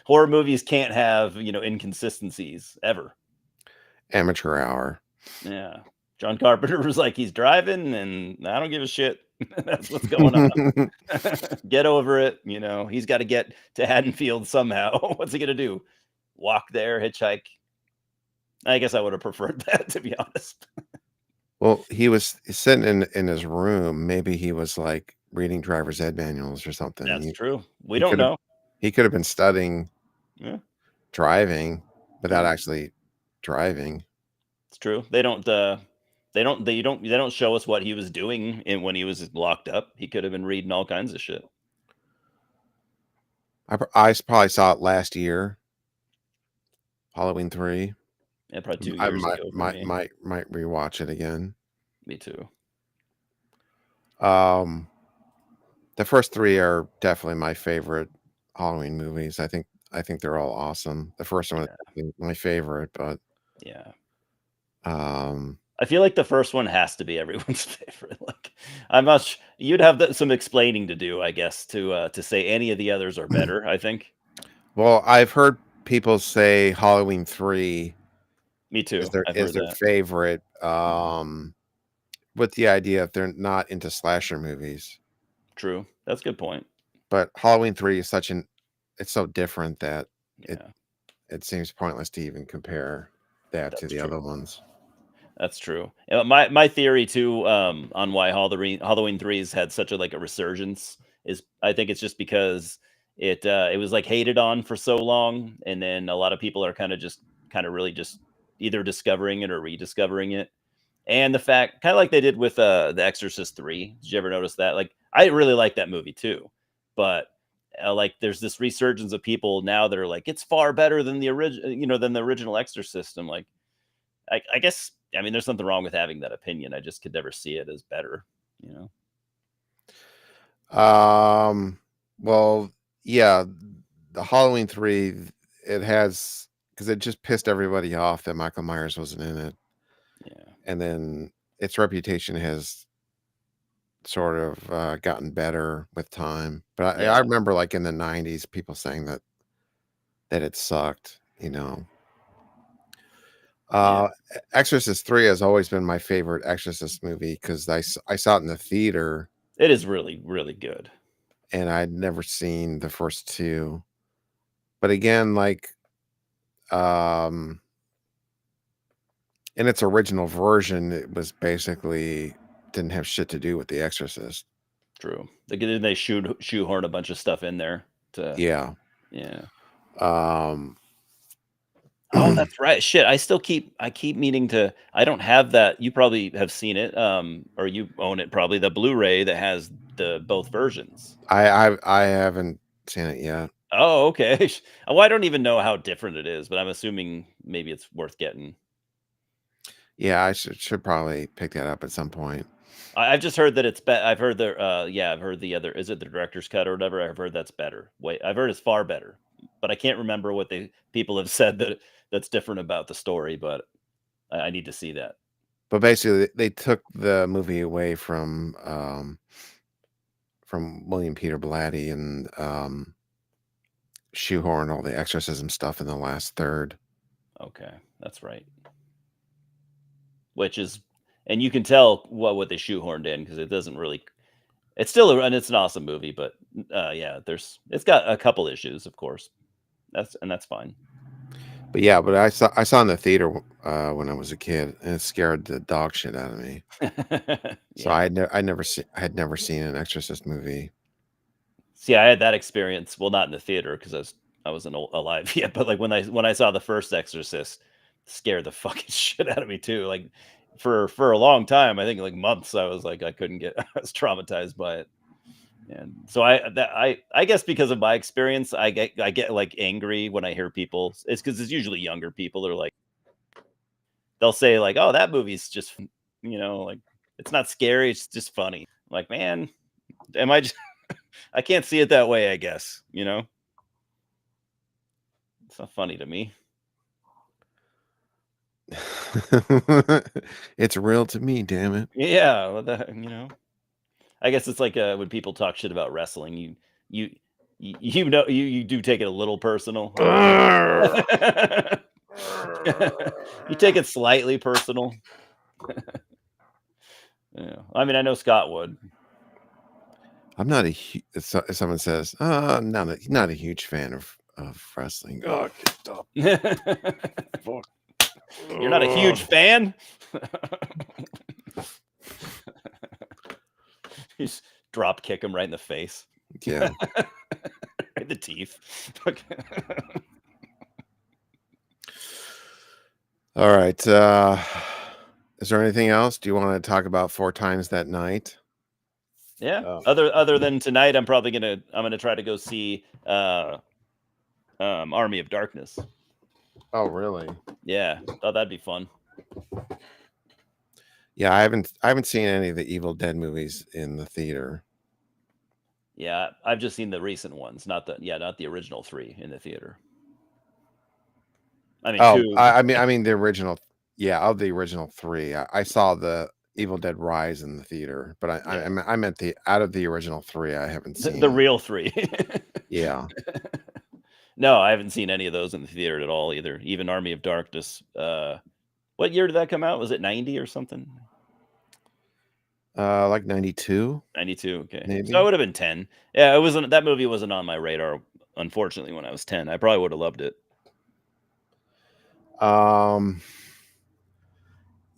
B: Horror movies can't have, inconsistencies ever.
A: Amateur hour.
B: Yeah. John Carpenter was like, he's driving and I don't give a shit. That's what's going on. Get over it. He's got to get to Haddonfield somehow. What's he going to do? Walk there, hitchhike? I guess I would have preferred that, to be honest.
A: Well, he was sitting in his room. Maybe he was like reading driver's ed manuals or something.
B: That's true. We don't know.
A: He could have been studying driving without
B: Yeah.
A: actually driving.
B: It's true. They don't show us what he was doing when he was locked up. He could have been reading all kinds of shit.
A: I probably saw it last year. Halloween 3.
B: Yeah, probably 2 years ago.
A: Might rewatch it again.
B: Me too.
A: The first 3 are definitely my favorite Halloween movies. I think they're all awesome. The first one is my favorite, but
B: yeah.
A: I
B: feel like the first one has to be everyone's favorite. Like, I'm not. You'd have some explaining to do, I guess, to say any of the others are better. I think.
A: Well, I've heard people say Halloween 3.
B: Me too.
A: Is their favorite. With the idea if they're not into slasher movies.
B: True. That's a good point.
A: But Halloween 3 is it's so different that it seems pointless to even compare that to the other ones.
B: That's true. My theory too, on why Halloween 3 has had such a resurgence is I think it's just because it was like hated on for so long, and then a lot of people are kind of really just either discovering it or rediscovering it. And the fact, kind of like they did with The Exorcist 3. Did you ever notice that? Like, I really like that movie too, but there's this resurgence of people now that are like, it's far better than the original Exorcist. I'm like, I guess, I mean, there's nothing wrong with having that opinion. I just could never see it as better,
A: Well, yeah, the Halloween 3, it has, because it just pissed everybody off that Michael Myers wasn't in it.
B: Yeah.
A: And then its reputation has sort of gotten better with time. But I remember like in the 90s, people saying that it sucked, Exorcist 3 has always been my favorite Exorcist movie because I saw it in the theater
B: It is really, really good.
A: and I'd never seen the first two. But again, like, in its original version, it was basically didn't have shit to do with The Exorcist.
B: True. They shoehorn a bunch of stuff in there to
A: Yeah.
B: yeah.
A: Um,
B: Oh, that's right. Shit, I keep meaning to. I don't have that. You probably have seen it, or you own it probably. The Blu-ray that has the both versions.
A: I haven't seen it yet.
B: Oh, okay. Well, I don't even know how different it is, but I'm assuming maybe it's worth getting.
A: Yeah, I should probably pick that up at some point.
B: I've just heard that it's I've heard the yeah, I've heard the other. Is it the director's cut or whatever? I've heard that's better. Wait, I've heard it's far better, but I can't remember what people have said that's different about the story. But I need to see that.
A: But basically, they took the movie away from William Peter Blatty and shoehorn all the exorcism stuff in the last third.
B: Okay, that's right. Which is, and you can tell what they shoehorned in because it doesn't really. It's still and it's an awesome movie, but yeah, it's got a couple issues, of course. That's fine.
A: But yeah, but I saw in the theater when I was a kid, and it scared the dog shit out of me. So
B: Yeah.
A: I had never seen an Exorcist movie.
B: See, I had that experience. Well, not in the theater because I wasn't alive yet. But like when I saw the first Exorcist, scared the fucking shit out of me too. Like for a long time, I think like months, I was like I couldn't get. I was traumatized by it. And so I guess because of my experience, I get like angry when I hear people. It's because it's usually younger people that are like they'll say like, "Oh, that movie's just like it's not scary, it's just funny." I'm like, man, am I just I can't see it that way, I guess, It's not funny to me.
A: It's real to me, damn it.
B: Yeah, I guess it's like when people talk shit about wrestling, you you do take it a little personal. You take it slightly personal. Yeah. I mean, I know Scott would.
A: I'm not if someone says, I'm not a huge fan of wrestling. Oh, stop. Fuck.
B: You're not a huge fan? You just drop kick him right in the face.
A: Yeah.
B: Right the teeth.
A: All right. Is there anything else? Do you want to talk about Four Times That Night?
B: Yeah.
A: Oh.
B: Other than tonight, I'm gonna try to go see Army of Darkness.
A: Oh, really?
B: Yeah, thought that'd be fun.
A: Yeah, I haven't seen any of the Evil Dead movies in the theater.
B: Yeah, I've just seen the recent ones, not the original 3 in the theater. I mean, 2.
A: I mean the original. Yeah, of the original 3, I saw the Evil Dead Rise in the theater, but I meant out of the original 3, I haven't seen
B: the real 3.
A: Yeah.
B: No, I haven't seen any of those in the theater at all either. Even Army of Darkness. What year did that come out? Was it 90 or something?
A: Like 92.
B: 92. Okay,
A: maybe.
B: So I would have been 10. Yeah, it wasn't. That movie wasn't on my radar. Unfortunately, when I was 10, I probably would have loved it.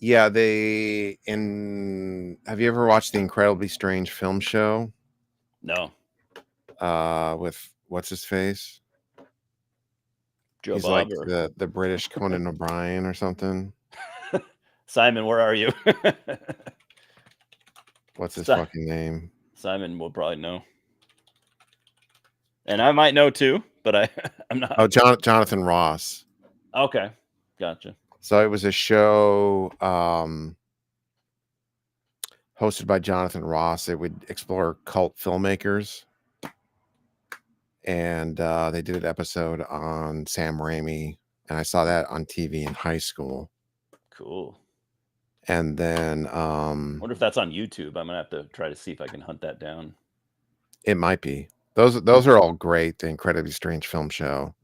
A: Yeah, have you ever watched the Incredibly Strange Film Show?
B: No.
A: With what's his face?
B: Joe
A: He's
B: Bob
A: like the British Conan O'Brien or something.
B: Simon, where are you?
A: What's his fucking name?
B: Simon will probably know. And I might know too, but I'm not.
A: Oh, Jonathan Ross.
B: Okay. Gotcha.
A: So it was a show hosted by Jonathan Ross. It would explore cult filmmakers. And they did an episode on Sam Raimi. And I saw that on TV in high school.
B: Cool.
A: And then
B: I wonder if that's on YouTube. I'm gonna have to try to see if I can hunt that down.
A: It might be. Those are all great. The Incredibly Strange Film Show.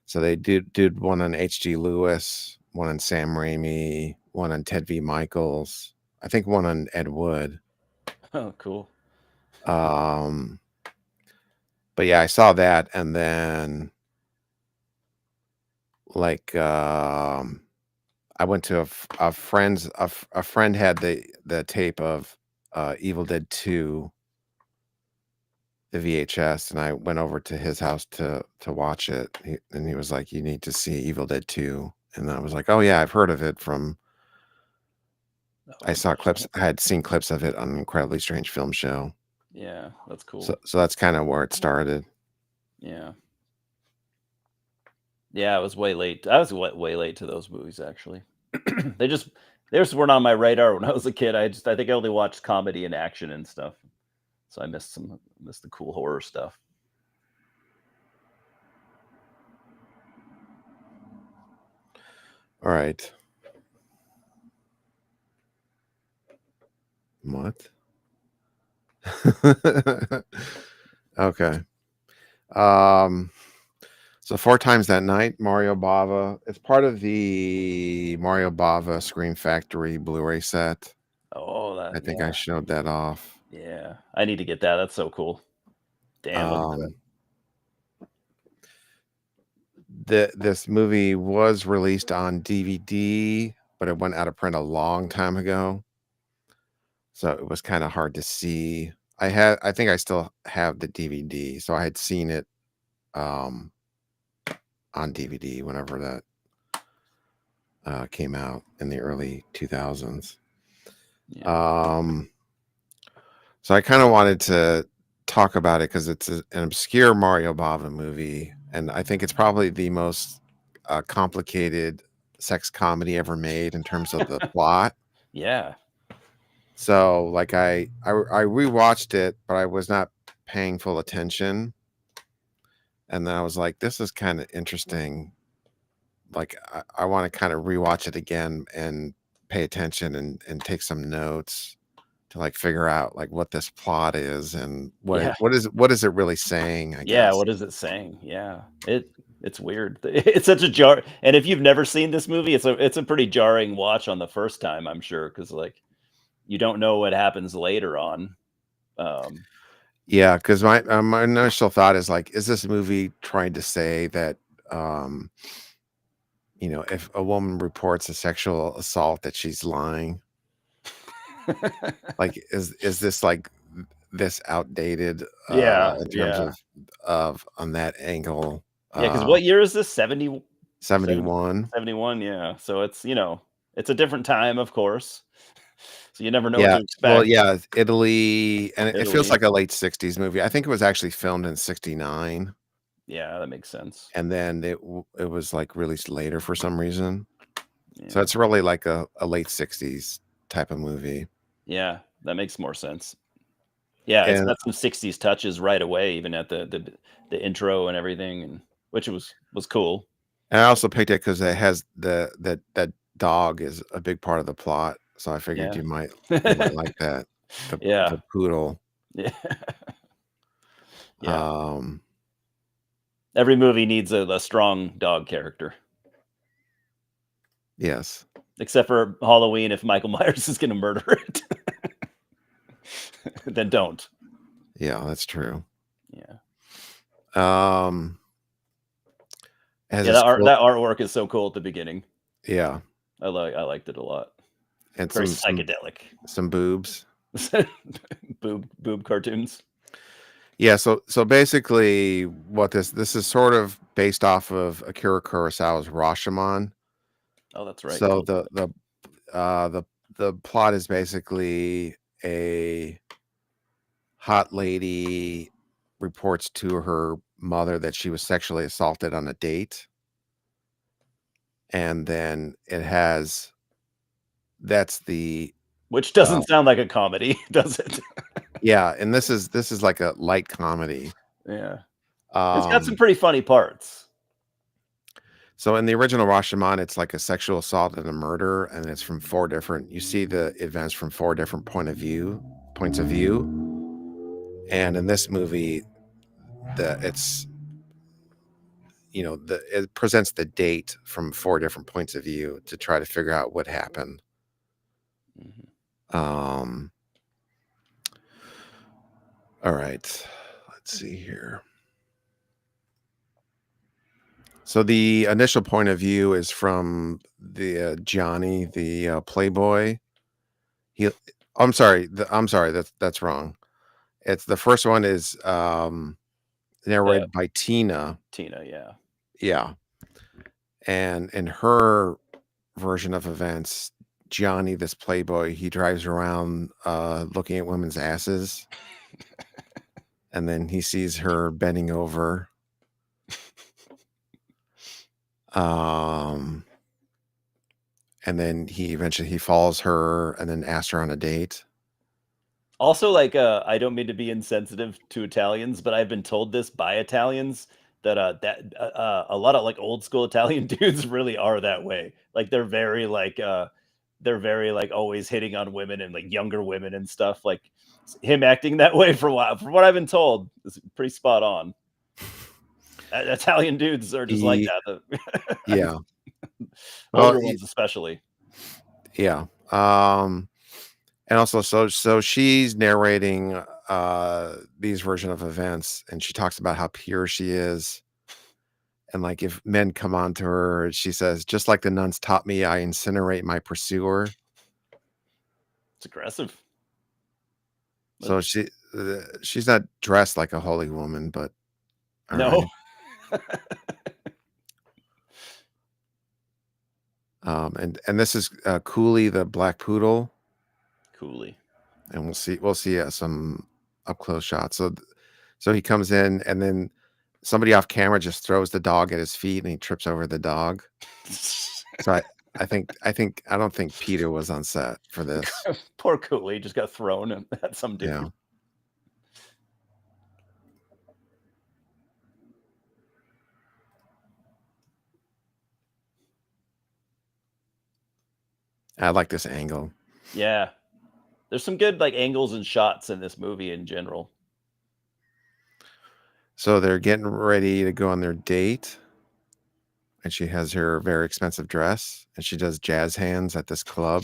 A: So they did one on H.G. Lewis, one on Sam Raimi, one on Ted V. Michaels. I think one on Ed Wood.
B: Oh, cool.
A: But yeah, I saw that, and then like I went to a friend's a friend had the tape of Evil Dead 2, the VHS, and I went over to his house to watch it. And he was like, "You need to see Evil Dead 2." And I was like, "Oh yeah, I've heard of it from." I saw clips. I had seen clips of it on an Incredibly Strange Film Show.
B: Yeah, that's cool.
A: So that's kind of where it started.
B: Yeah. Yeah, I was way late. I was way late to those movies, actually. they just weren't on my radar when I was a kid. I think I only watched comedy and action and stuff, so I missed the cool horror stuff.
A: All right. What? Okay. So 4 Times That Night, Mario Bava. It's part of the Mario Bava Scream Factory Blu-ray set.
B: Oh,
A: I think I showed that off.
B: Yeah, I need to get that. That's so cool. Damn, look at that.
A: This movie was released on DVD, but it went out of print a long time ago. So it was kind of hard to see. I think I still have the DVD. So I had seen it on DVD whenever that came out in the early 2000s.
B: Yeah.
A: So I kind of wanted to talk about it because it's an obscure Mario Bava movie, and I think it's probably the most complicated sex comedy ever made in terms of the plot.
B: Yeah.
A: So like I rewatched it, but I was not paying full attention, and then I was like, this is kind of interesting. Like I want to kind of rewatch it again and pay attention and take some notes to like figure out like what this plot is and
B: Yeah.
A: what is it really saying, I
B: Yeah,
A: guess.
B: what is it saying? Yeah. It's weird. It's such a jar, and if you've never seen this movie, it's a pretty jarring watch on the first time, I'm sure, because like you don't know what happens later on.
A: Yeah, because my initial thought is like, is this movie trying to say that if a woman reports a sexual assault that she's lying? Like, is this like this outdated
B: Yeah,
A: in terms of on that angle?
B: Yeah, because what year is this?
A: 71.
B: 71, yeah. So it's a different time, of course. So you never know what
A: Yeah,
B: to
A: well,
B: expect.
A: yeah, Italy, and it feels
B: Italy.
A: like a late 60s movie. I think it was actually filmed in 69,
B: Yeah, that makes sense.
A: and then it was, like, released later for some reason. So
B: Yeah.
A: it's really like a late 60s type of movie.
B: Yeah, that makes more sense. Yeah, it's
A: And
B: got some 60s touches right away, even at the intro and everything, and which was cool.
A: I also picked it 'cause it has that dog is a big part of the plot, so I figured
B: Yeah.
A: you might like that,
B: Yeah.
A: the poodle.
B: Yeah. Yeah.
A: Um,
B: Every movie needs a strong dog character,
A: yes.
B: except for Halloween. If Michael Myers is gonna murder it, then don't.
A: Yeah, that's true.
B: Yeah.
A: Um, it has
B: Yeah,
A: this cool
B: that artwork is so cool at the beginning.
A: yeah,
B: I liked it a lot.
A: and
B: Very
A: some
B: psychedelic.
A: some boobs.
B: boob cartoons.
A: Yeah, so basically what this is sort of based off of Akira Kurosawa's Rashomon.
B: Oh, that's right.
A: So the plot is basically a hot lady reports to her mother that she was sexually assaulted on a date. And then that's the
B: Which doesn't sound like a comedy, does it?
A: yeah, and this is like a light comedy.
B: Yeah. It's got some pretty funny parts.
A: So in the original Rashomon, it's like a sexual assault and a murder, and it's from you see the events from 4 different points of view. And in this movie, it presents the date from 4 different points of view to try to figure out what happened.
B: Mhm.
A: All right. Let's see here. So the initial point of view is from the Johnny, the playboy. He I'm sorry, that's wrong. It's the first one is narrated by Tina.
B: Tina, yeah.
A: Yeah. And in her version of events, Johnny, this playboy, he drives around looking at women's asses. And then he sees her bending over. And then he eventually follows her and then asks her on a date.
B: Also, like, I don't mean to be insensitive to Italians, but I've been told this by Italians that a lot of like old school Italian dudes really are that way. Like they're very like always hitting on women and like younger women and stuff. Like him acting that way for a while, from what I've been told, is pretty spot on. Italian dudes are just like that.
A: Yeah.
B: Older ones especially.
A: Yeah. And also, so she's narrating these version of events, and she talks about how pure she is, and like if men come on to her, she says, "Just like the nuns taught me, I incinerate my pursuer."
B: It's aggressive.
A: So she's not dressed like a holy woman, but
B: no.
A: Right. And this is Cooley, the black poodle.
B: Cooley.
A: And we'll see some up close shots. So he comes in, and then somebody off camera just throws the dog at his feet, and he trips over the dog. So I don't think Peter was on set for this.
B: Poor Cooley just got thrown at some dude.
A: Yeah. I like this angle.
B: Yeah. There's some good like angles and shots in this movie in general.
A: So they're getting ready to go on their date, and she has her very expensive dress, and she does jazz hands at this club.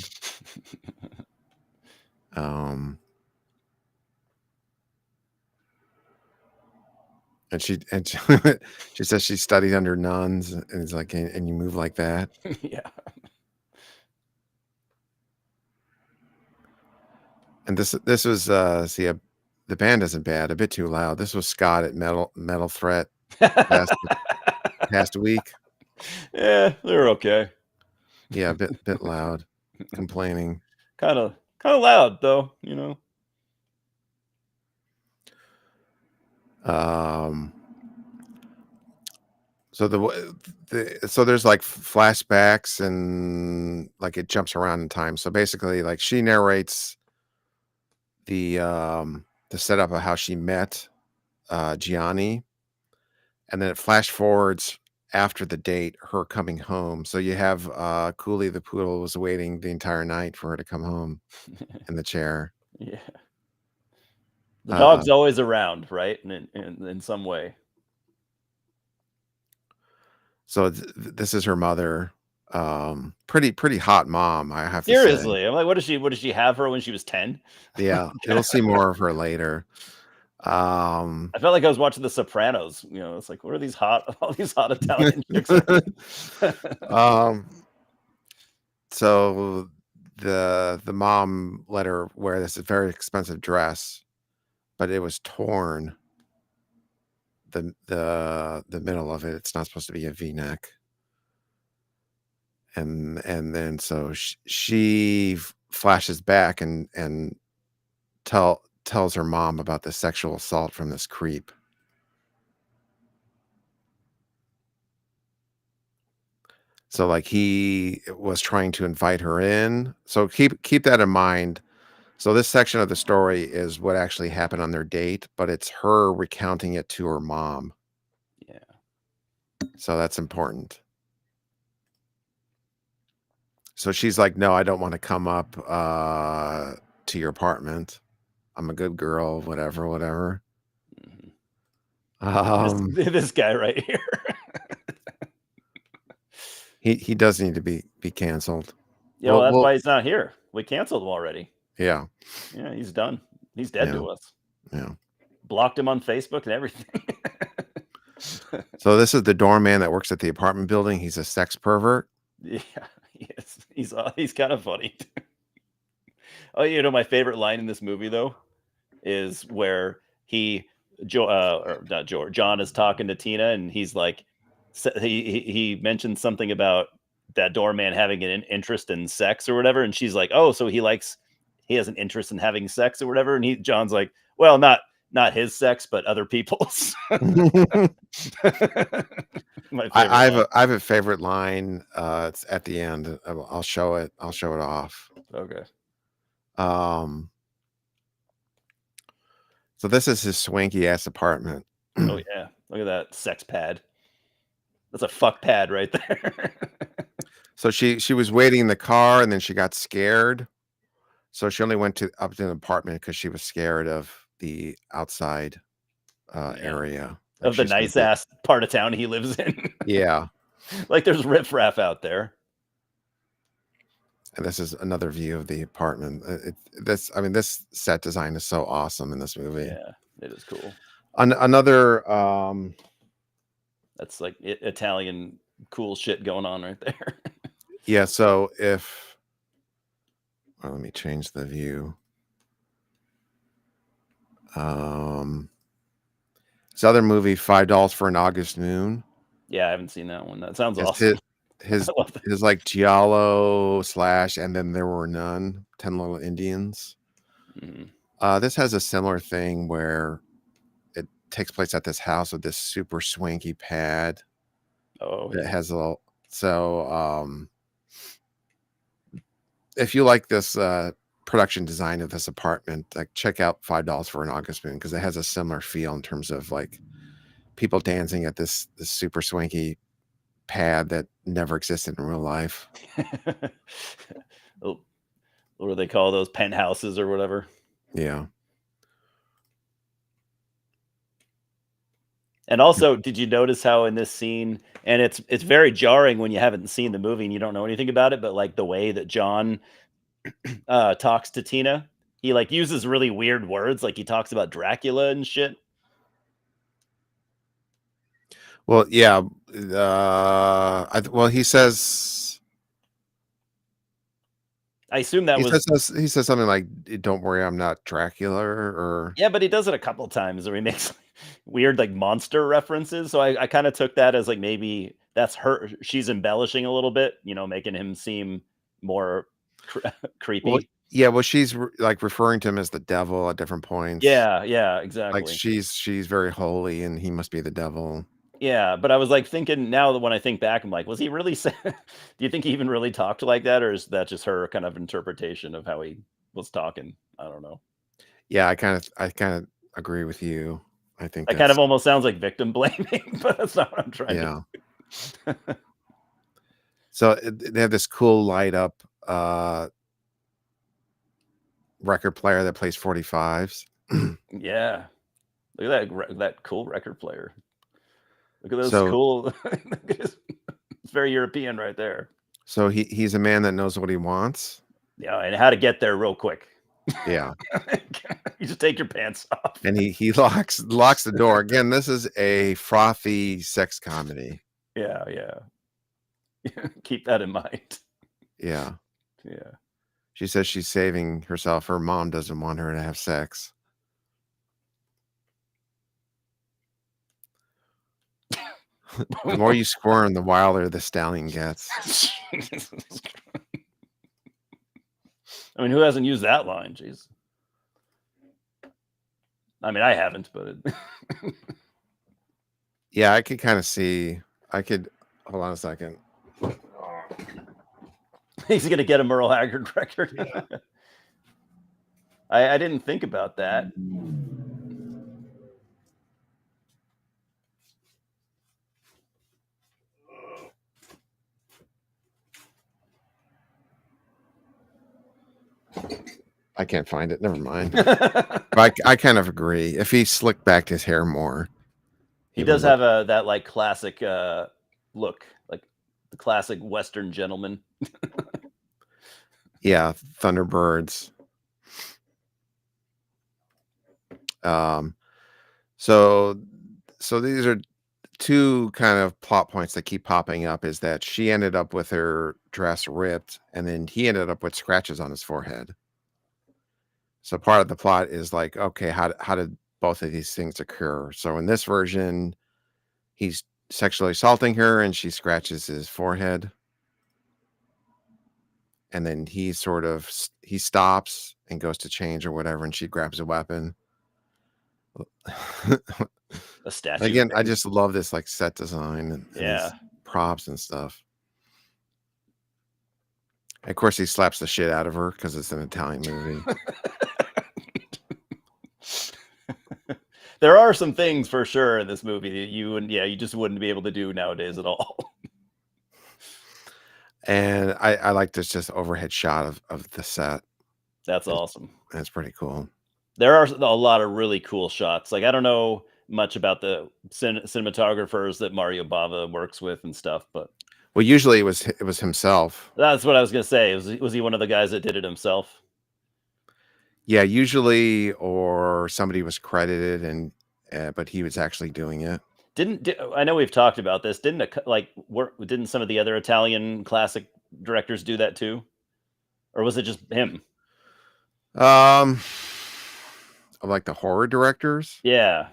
A: And she she says she studied under nuns, and it's like, and you move like that.
B: Yeah.
A: And this was the band isn't bad, a bit too loud. This was Scott at Metal Threat past week.
B: Yeah, they're okay.
A: Yeah, a bit loud, complaining.
B: Kind of loud though, you know.
A: So there's like flashbacks, and like it jumps around in time. So basically, like she narrates the setup of how she met Gianni, and then it flash forwards after the date, her coming home. So you have Cooley the poodle was waiting the entire night for her to come home in the chair.
B: Yeah. The dog's always around, right? In some way.
A: So this is her mother. Pretty hot mom, I have to
B: Seriously,
A: say.
B: I'm like, what did she have her when she was 10?
A: Yeah, you'll see more of her later.
B: I felt like I was watching The Sopranos. You know, it's like, what are all these hot Italian chicks?
A: So the mom let her wear this very expensive dress, but it was torn. The middle of it, it's not supposed to be a V-neck. And then so she flashes back and tells her mom about the sexual assault from this creep. So like he was trying to invite her in. So keep that in mind. So this section of the story is what actually happened on their date, but it's her recounting it to her mom.
B: Yeah.
A: So that's important. So she's like, "No, I don't want to come up to your apartment. I'm a good girl, whatever."
B: Mm-hmm. This guy right here.
A: He does need to be canceled.
B: Yeah, well, that's why he's not here. We canceled him already.
A: Yeah.
B: Yeah, he's done. He's dead to us.
A: Yeah.
B: blocked him on Facebook and everything.
A: So this is the doorman that works at the apartment building. He's a sex pervert.
B: Yeah, he's kind of funny. Oh, you know, my favorite line in this movie though is where or not George, John is talking to Tina, and he's like, he mentioned something about that doorman having an interest in sex or whatever, and she's like, oh, so he has an interest in having sex or whatever, and John's like, well, not his sex, but other people's. My favorite
A: I have a favorite line. It's at the end. I'll show it off.
B: Okay.
A: So this is his swanky ass apartment.
B: Oh yeah, look at that sex pad. That's a fuck pad right there.
A: So she was waiting in the car, and then she got scared. So she only went up to the apartment because she was scared of the outside area
B: of the nice ass part of town he lives in.
A: Yeah.
B: Like there's riffraff out there.
A: And this is another view of the apartment. This set design is so awesome in this movie.
B: Yeah, it is cool.
A: Another
B: that's like Italian cool shit going on right there.
A: Yeah, so let me change the view. This other movie, $5 for an August Moon.
B: Yeah, I haven't seen that one. That sounds awesome.
A: His like Giallo / and then there were none. 10 Little Indians. Mm-hmm. This has a similar thing where it takes place at this house with this super swanky pad.
B: Oh,
A: it has a little. So if you like this production design of this apartment, like check out $5 for an August Moon, because it has a similar feel in terms of like people dancing at this super swanky pad that never existed in real life.
B: What do they call those, penthouses or whatever?
A: Yeah.
B: And also, did you notice how in this scene, and it's very jarring when you haven't seen the movie and you don't know anything about it, but like the way that John talks to Tina, he like uses really weird words, like he talks about Dracula and shit.
A: Well, yeah. He says.
B: I assume that
A: he says something like, "Don't worry, I'm not Dracula," or
B: yeah, but he does it a couple times where he makes weird like monster references. So I kind of took that as like maybe that's her. She's embellishing a little bit, you know, making him seem more creepy.
A: Well, yeah, well, she's like referring to him as the devil at different points.
B: Yeah, exactly.
A: Like she's very holy, and he must be the devil.
B: Yeah, but I was like thinking now that when I think back, I'm like, was he really? Do you think he even really talked like that, or is that just her kind of interpretation of how he was talking? I don't know.
A: Yeah, I kind of agree with you. I think
B: that kind of almost sounds like victim blaming, but that's not what I'm trying to do.
A: So they have this cool light up record player that plays 45s.
B: Yeah, look at that cool record player. Look at those cool. It's very European right there.
A: So he's a man that knows what he wants.
B: Yeah, and how to get there real quick.
A: Yeah.
B: You just take your pants off.
A: And he locks the door. Again, this is a frothy sex comedy.
B: Yeah. Keep that in mind.
A: Yeah.
B: Yeah.
A: She says she's saving herself. Her mom doesn't want her to have sex. The more you squirm, the wilder the stallion gets.
B: I mean, who hasn't used that line? Jeez. I mean, I haven't, but
A: yeah, I could kind of see. Hold on a second.
B: He's gonna get a Merle Haggard record.
A: Yeah.
B: I didn't think about that.
A: I can't find it. Never mind. But I kind of agree. If he slicked back his hair more,
B: he does have that like classic look, like the classic Western gentleman.
A: Yeah, Thunderbirds. So these are two kind of plot points that keep popping up, is that she ended up with her dress ripped, and then he ended up with scratches on his forehead. So part of the plot is like, okay, how did both of these things occur? So in this version, he's sexually assaulting her and she scratches his forehead. And then he he stops and goes to change or whatever, and she grabs a weapon.
B: A statue.
A: Again, I just love this like set design and
B: Yeah.
A: these props and stuff. Of course, he slaps the shit out of her because it's an Italian movie.
B: There are some things for sure in this movie that you just wouldn't be able to do nowadays at all.
A: And I like this just overhead shot of the set.
B: That's awesome.
A: That's pretty cool.
B: There are a lot of really cool shots. Like, I don't know much about the cinematographers that Mario Bava works with and stuff, but
A: Well, usually it was himself.
B: that's what I was gonna say. Was he one of the guys that did it himself?
A: Yeah, usually, or somebody was credited, and but he was actually doing it.
B: I know we've talked about this? Didn't some of the other Italian classic directors do that too, or was it just him?
A: Like the horror directors.
B: Yeah.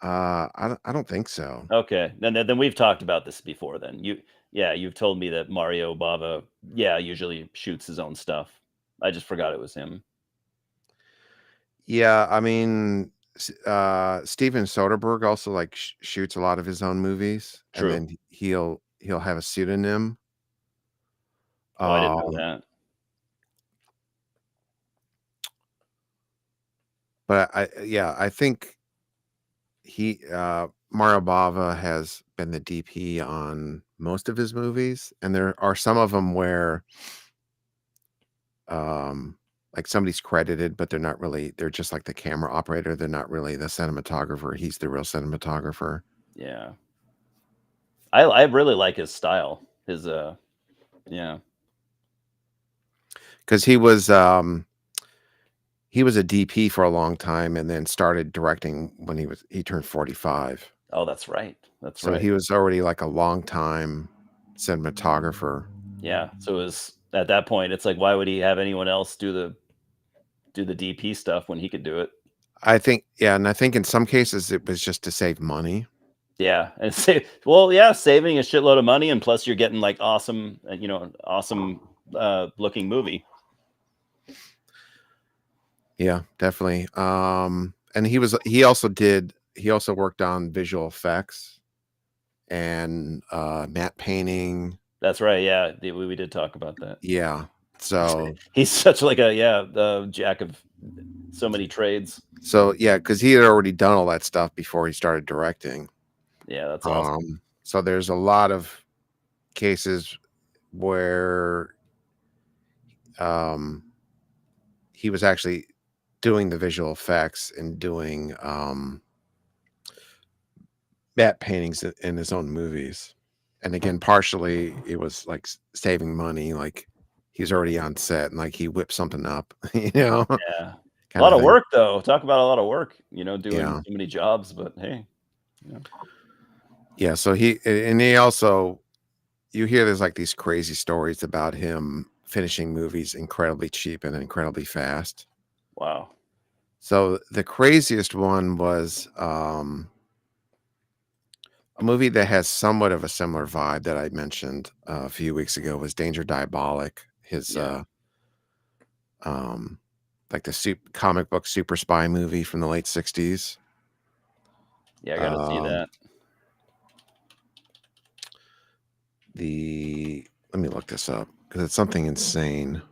A: I don't think so.
B: Okay. Then we've talked about this before. Then you've told me that Mario Bava usually shoots his own stuff. I just forgot it was him.
A: Yeah, I mean, Steven Soderbergh also like shoots a lot of his own movies.
B: True.
A: And then he'll have a pseudonym.
B: Oh, I didn't know that.
A: But I think Mario Bava has been the DP on most of his movies, and there are some of them where like somebody's credited, but they're not really, they're just like the camera operator. They're not really the cinematographer. He's the real cinematographer.
B: Yeah. I really like his style. His yeah.
A: Because he was a DP for a long time, and then started directing when he turned 45.
B: Oh, that's right. That's
A: So
B: right.
A: he was already like a long time cinematographer.
B: Yeah. So it was at that point, it's like, why would he have anyone else do the DP stuff when he could do it?
A: I think, yeah, and I think in some cases it was just to save money.
B: Yeah, and saving a shitload of money, and plus you're getting like awesome looking movie.
A: Yeah, definitely. And he also worked on visual effects and matte painting.
B: That's right. Yeah, we did talk about that.
A: Yeah. So
B: he's such like a jack of so many trades.
A: So yeah, because he had already done all that stuff before he started directing.
B: Yeah, that's awesome.
A: So there's a lot of cases where he was actually doing the visual effects and doing matte paintings in his own movies. And again, partially it was like saving money, like he's already on set and like he whipped something up,
B: Yeah. A lot of work though. Talk about a lot of work, doing so many jobs, but hey.
A: Yeah, so he also, you hear there's like these crazy stories about him finishing movies incredibly cheap and incredibly fast.
B: Wow.
A: So the craziest one was a movie that has somewhat of a similar vibe that I mentioned a few weeks ago was Danger Diabolic. His like the comic book super spy movie from the late 60s.
B: Yeah, I gotta see that.
A: Let me look this up because it's something insane.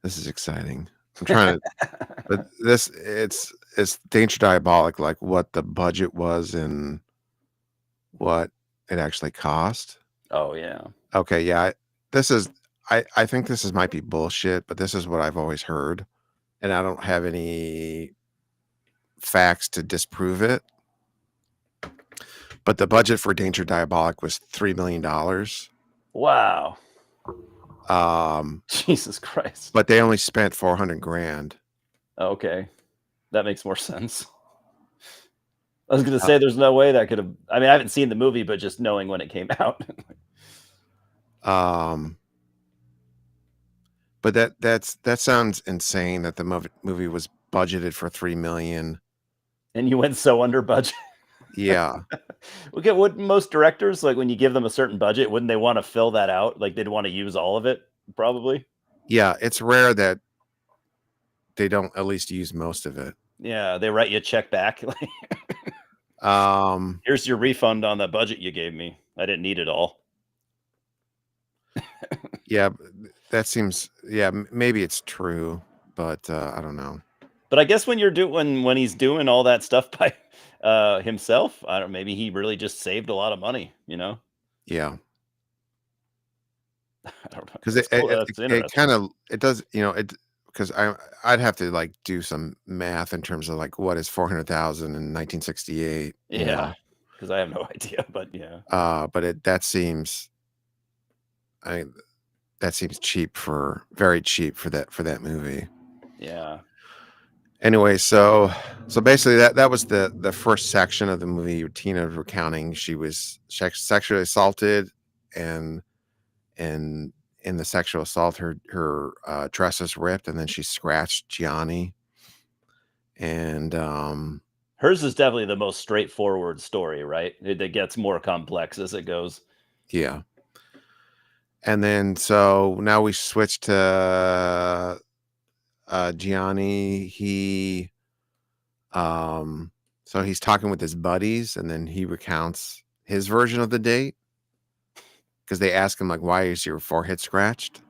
A: This is exciting. I'm trying to, but it's Danger Diabolic, like what the budget was and what it actually cost.
B: Oh yeah.
A: Okay, yeah. This is I think this might be bullshit, but this is what I've always heard, and I don't have any facts to disprove it. But the budget for Danger Diabolic was $3 million.
B: Wow.
A: Um,
B: Jesus Christ.
A: but they only spent 400 grand.
B: Okay. That makes more sense. I was going to say there's no way that could have. I mean, I haven't seen the movie, but just knowing when it came out.
A: But that sounds insane that the movie was budgeted for $3 million.
B: And you went so under budget.
A: Yeah.
B: Okay, would most directors, like when you give them a certain budget, wouldn't they want to fill that out? Like they'd want to use all of it, probably.
A: Yeah, it's rare that they don't at least use most of it.
B: Yeah, they write you a check back.
A: Um,
B: Here's your refund on that budget you gave me. I didn't need it all.
A: yeah, that seems, yeah, maybe it's true, but I don't know.
B: But I guess when you're when he's doing all that stuff by himself, I don't. Maybe he really just saved a lot of money. You know.
A: Yeah,
B: I don't know.
A: because
B: That's cool. That's
A: it
B: interesting.
A: kind of it does, because I'd have to like do some math in terms of like what is 400,000 in 1968.
B: Yeah, because I have no idea, but yeah.
A: But that seems, I mean, that seems very cheap for that movie.
B: Yeah.
A: Anyway, so basically that was the first section of the movie. Tina recounting she was sexually assaulted, and in the sexual assault, her dress is ripped, and then she scratched Gianni. And
B: hers is definitely the most straightforward story, right? It gets more complex as it goes.
A: Yeah. And then so now we switch to Gianni. He so he's talking with his buddies, and then he recounts his version of the date, because they ask him like, why is your forehead scratched?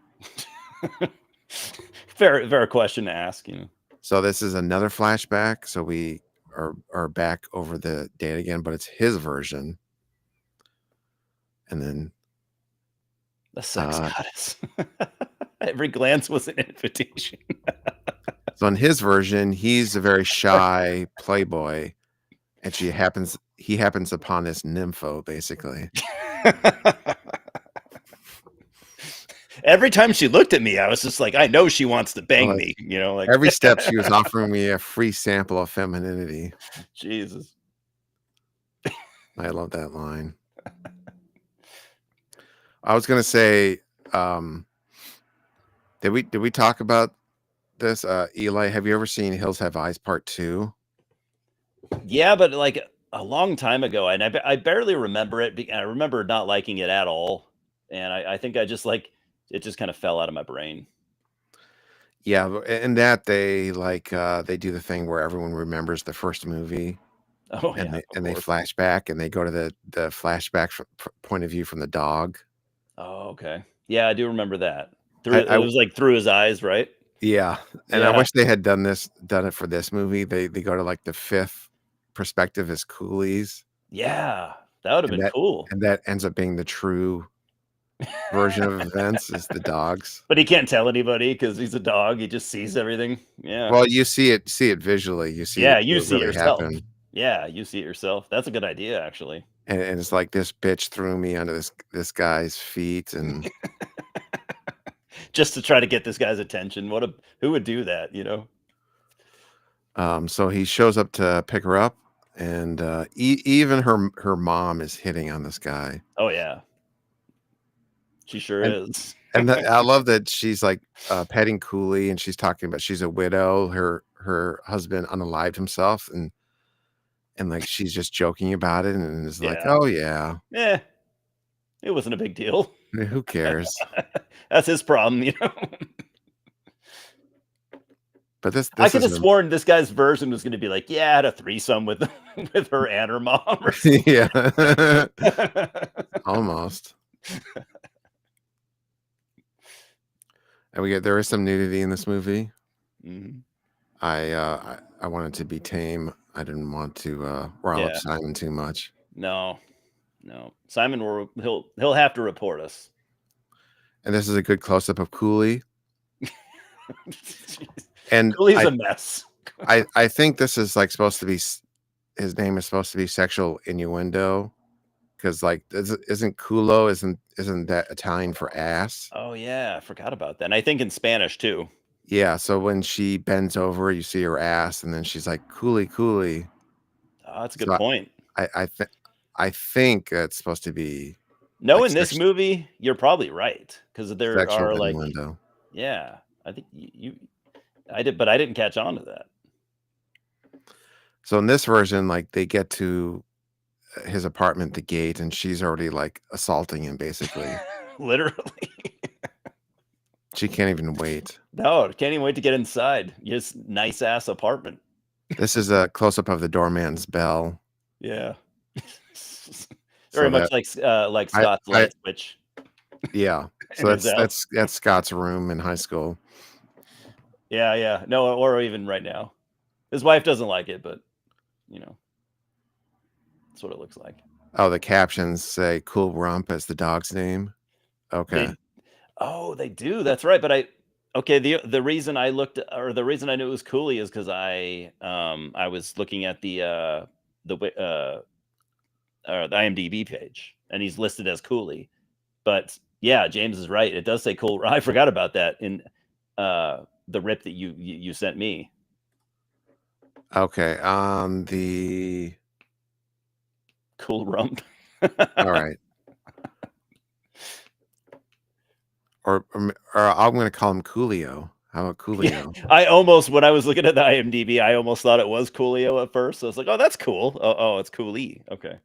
B: Fair question to ask, you know.
A: So this is another flashback, so we are back over the date again, but it's his version. And then
B: the sex goddess. Every glance was an invitation.
A: So in his version, he's a very shy playboy, and he happens upon this nympho, basically.
B: Every time she looked at me, I was just like, I know she wants to bang me, you know, like
A: every step she was offering me a free sample of femininity.
B: Jesus.
A: I love that line. I was gonna say, did we talk about this? Eli, have you ever seen Hills Have Eyes Part 2?
B: Yeah, but like a long time ago, and I barely remember it. I remember not liking it at all, and I think I just like it just kind of fell out of my brain.
A: Yeah, and that they do the thing where everyone remembers the first movie.
B: Oh,
A: and
B: yeah,
A: they flash back, and they go to the flashback point of view from the dog.
B: Oh, okay. Yeah, I do remember that. It was like through his eyes, right?
A: Yeah, and
B: Yeah.
A: I wish they had done it for this movie. They go to like the fifth perspective as coolies.
B: Yeah, that would have been cool.
A: And that ends up being the true version of events, is the dogs.
B: But he can't tell anybody because he's a dog. He just sees everything. Yeah.
A: Well, you see it visually. You see
B: you see it yourself.
A: happen.
B: Yeah, you see it yourself. That's a good idea, actually.
A: And it's like, this bitch threw me under this guy's feet, and
B: just to try to get this guy's attention. Who would do that, you know?
A: So he shows up to pick her up, and even her mom is hitting on this guy.
B: Oh yeah, she sure is.
A: And I love that she's like petting Cooley, and she's talking about she's a widow. Her husband unalived himself, and like she's just joking about it, and is like, oh yeah,
B: it wasn't a big deal.
A: Who cares?
B: That's his problem, you know.
A: But this
B: I could have sworn this guy's version was going to be like, yeah, I had a threesome with her and her mom. Or
A: yeah, almost. And there is some nudity in this movie.
B: Mm-hmm.
A: I wanted to be tame. I didn't want to rile up Simon too much.
B: No, No, Simon he'll have to report us.
A: And this is a good close up of Cooley. And
B: Cooley's a mess.
A: I think this is like supposed to be, his name is supposed to be sexual innuendo, because like isn't culo, isn't that Italian for ass?
B: Oh yeah, I forgot about that. And I think in Spanish too.
A: Yeah, so when she bends over, you see her ass, and then she's like Cooley, Cooley.
B: Oh, that's a good point.
A: I think it's supposed to be.
B: No,
A: like
B: in this movie, you're probably right, because there
A: sexual
B: are like,
A: innuendo.
B: yeah, I think I did, but I didn't catch on to that.
A: So in this version, like they get to his apartment, the gate, and she's already like assaulting him, basically.
B: Literally.
A: She can't even wait.
B: No, can't even wait to get inside. Just nice ass apartment.
A: This is a close up of the doorman's bell.
B: Yeah. Very much like Scott's light switch.
A: Yeah. So that's Scott's room in high school.
B: Yeah. No, or even right now. His wife doesn't like it, but you know, that's what it looks like.
A: Oh, the captions say "Cool Rump" as the dog's name. Okay.
B: They do. That's right. But the reason I looked, or the reason I knew it was Cooley, is because I was looking at the IMDb page, and he's listed as Cooley. But yeah, James is right. It does say Cool. I forgot about that in the rip that you sent me.
A: Okay. The
B: Cool Rump.
A: All right. Or I'm going to call him Coolio. How about Coolio?
B: Yeah, I almost, when I was looking at the IMDb, I almost thought it was Coolio at first. So I was like, oh, that's cool. Oh, it's Cooley. Okay.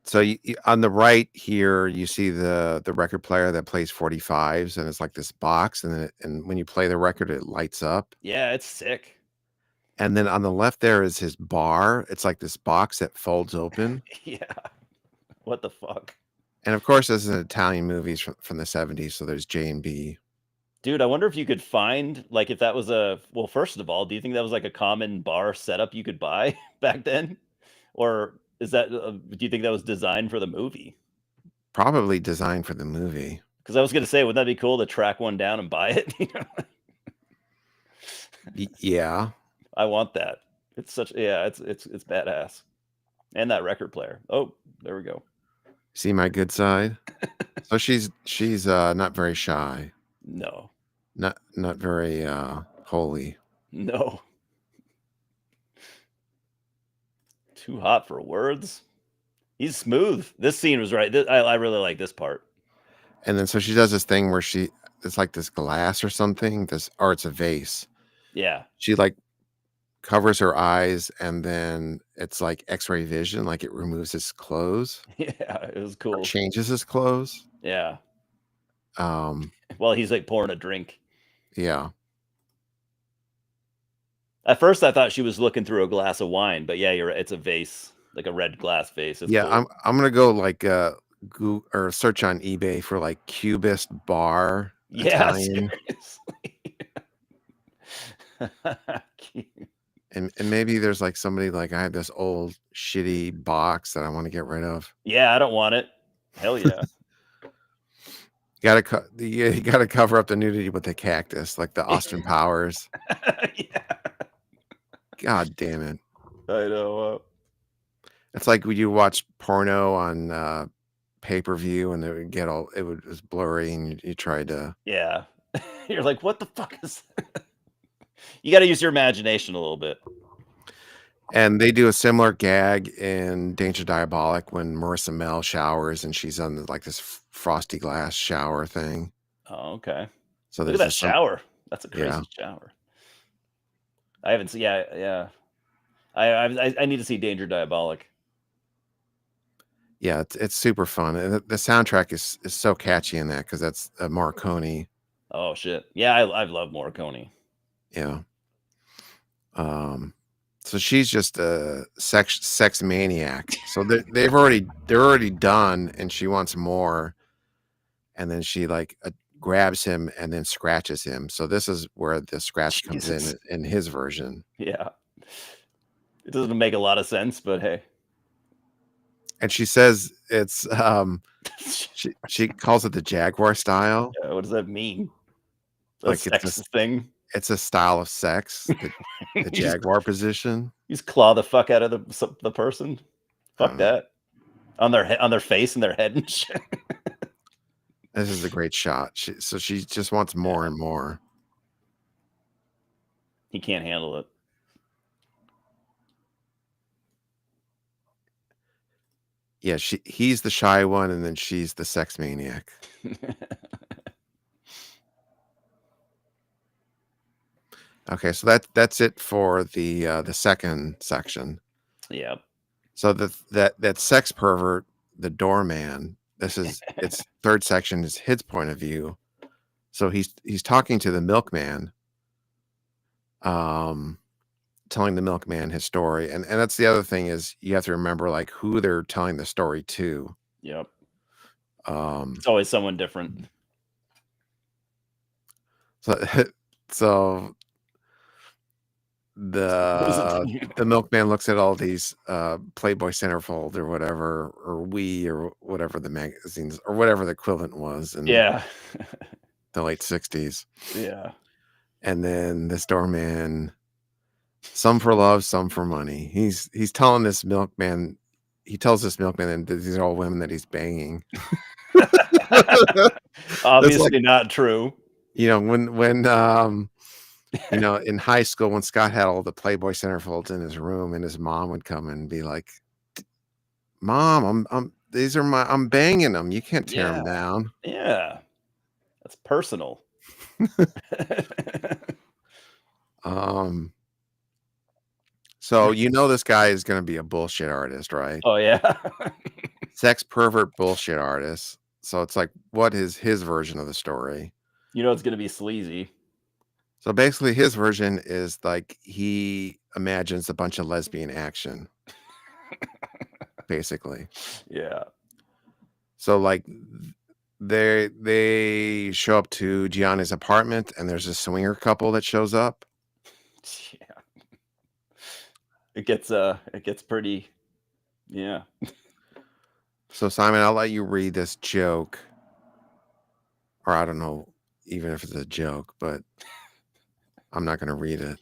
A: So on the right here, you see the record player that plays 45s, and it's like this box, and when you play the record, it lights up.
B: Yeah, it's sick.
A: And then on the left there is his bar. It's like this box that folds open.
B: Yeah. What the fuck?
A: And of course, this is an Italian movies from the 70s, so there's J&B.
B: Dude, I wonder if you could find, like, if that was well, first of all, do you think that was like a common bar setup you could buy back then? Or is that, do you think that was designed for the movie?
A: Probably designed for the movie.
B: Because I was going to say, wouldn't that be cool to track one down and buy it?
A: Yeah.
B: I want that. It's it's badass. And that record player. Oh, there we go.
A: See my good side? So she's not very shy.
B: No.
A: Not very holy.
B: No. Too hot for words. He's smooth. This scene was right. I really like this part.
A: And then so she does this thing where it's like this glass or something, or it's a vase.
B: Yeah.
A: She like covers her eyes, and then it's like X-ray vision, like it removes his clothes.
B: Yeah, it was cool.
A: Or changes his clothes.
B: Yeah. Well, he's like pouring a drink.
A: Yeah.
B: At first, I thought she was looking through a glass of wine, but yeah, you're right. It's a vase, like a red glass vase. It's
A: yeah,
B: cool.
A: I'm gonna go like Google or search on eBay for like Cubist bar.
B: Yeah,
A: Italian.
B: Seriously.
A: And maybe there's like somebody like, I have this old shitty box that I want to get rid of.
B: Yeah, I don't want it. Hell yeah.
A: You gotta cover up the nudity with the cactus, like the Austin Powers.
B: Yeah.
A: God damn it.
B: I know.
A: It's like when you watch porno on pay-per-view, and it was blurry, and you tried to.
B: Yeah. You're like, what the fuck is that? You got to use your imagination a little bit.
A: And they do a similar gag in Danger Diabolic when Marissa Mel showers, and she's on like this frosty glass shower thing.
B: Oh, okay.
A: So
B: look at that shower. That's a crazy shower. I haven't seen. Yeah. I need to see Danger Diabolic.
A: Yeah, it's super fun, and the soundtrack is so catchy in that, because that's Morricone.
B: Oh shit! Yeah, I love Morricone.
A: Yeah. So she's just a sex maniac. So they're already done, and she wants more. And then she like grabs him and then scratches him. So this is where the scratch comes in his version.
B: Yeah. It doesn't make a lot of sense, but hey.
A: and she says it's she calls it the Jaguar style.
B: Yeah, what does that mean? A
A: Like
B: sexist thing?
A: it's a style of sex, the
B: You just
A: Jaguar position.
B: you just claw the fuck out of the person?
A: I
B: Fuck
A: don't know.
B: that. On their face and their head and shit.
A: This is a great shot. So she just wants more and more.
B: He can't handle it.
A: Yeah, he's the shy one, and then she's the sex maniac. Okay, so that's it for the second section.
B: Yeah.
A: So that sex pervert, the doorman. This is its third section is his point of view. So he's talking to the milkman, telling the milkman his story, and that's the other thing is you have to remember like who they're telling the story to.
B: Yep. It's always someone different.
A: So the milkman looks at all these Playboy Centerfold or whatever, or We, or whatever the magazines or whatever the equivalent was in
B: Yeah.
A: the late 60s.
B: Yeah.
A: And then this doorman, some for love, some for money. He's telling this milkman, he tells this milkman that these are all women that he's banging.
B: Obviously
A: like,
B: not true.
A: You know, when you know, in high school, when Scott had all the Playboy Centerfolds in his room, and his mom would come and be like, "Mom, I'm banging them. You can't tear them down."
B: Yeah, that's personal.
A: So you know this guy is going to be a bullshit artist, right?
B: Oh yeah,
A: sex pervert bullshit artist. So it's like, what is his version of the story?
B: You know, it's going to be sleazy.
A: So basically, his version is like he imagines a bunch of lesbian action. Basically,
B: yeah.
A: So like they show up to Gianni's apartment, and there's a swinger couple that shows up.
B: Yeah. It gets pretty. Yeah.
A: So Simon, I'll let you read this joke, or I don't know even if it's a joke, but I'm not going to read it.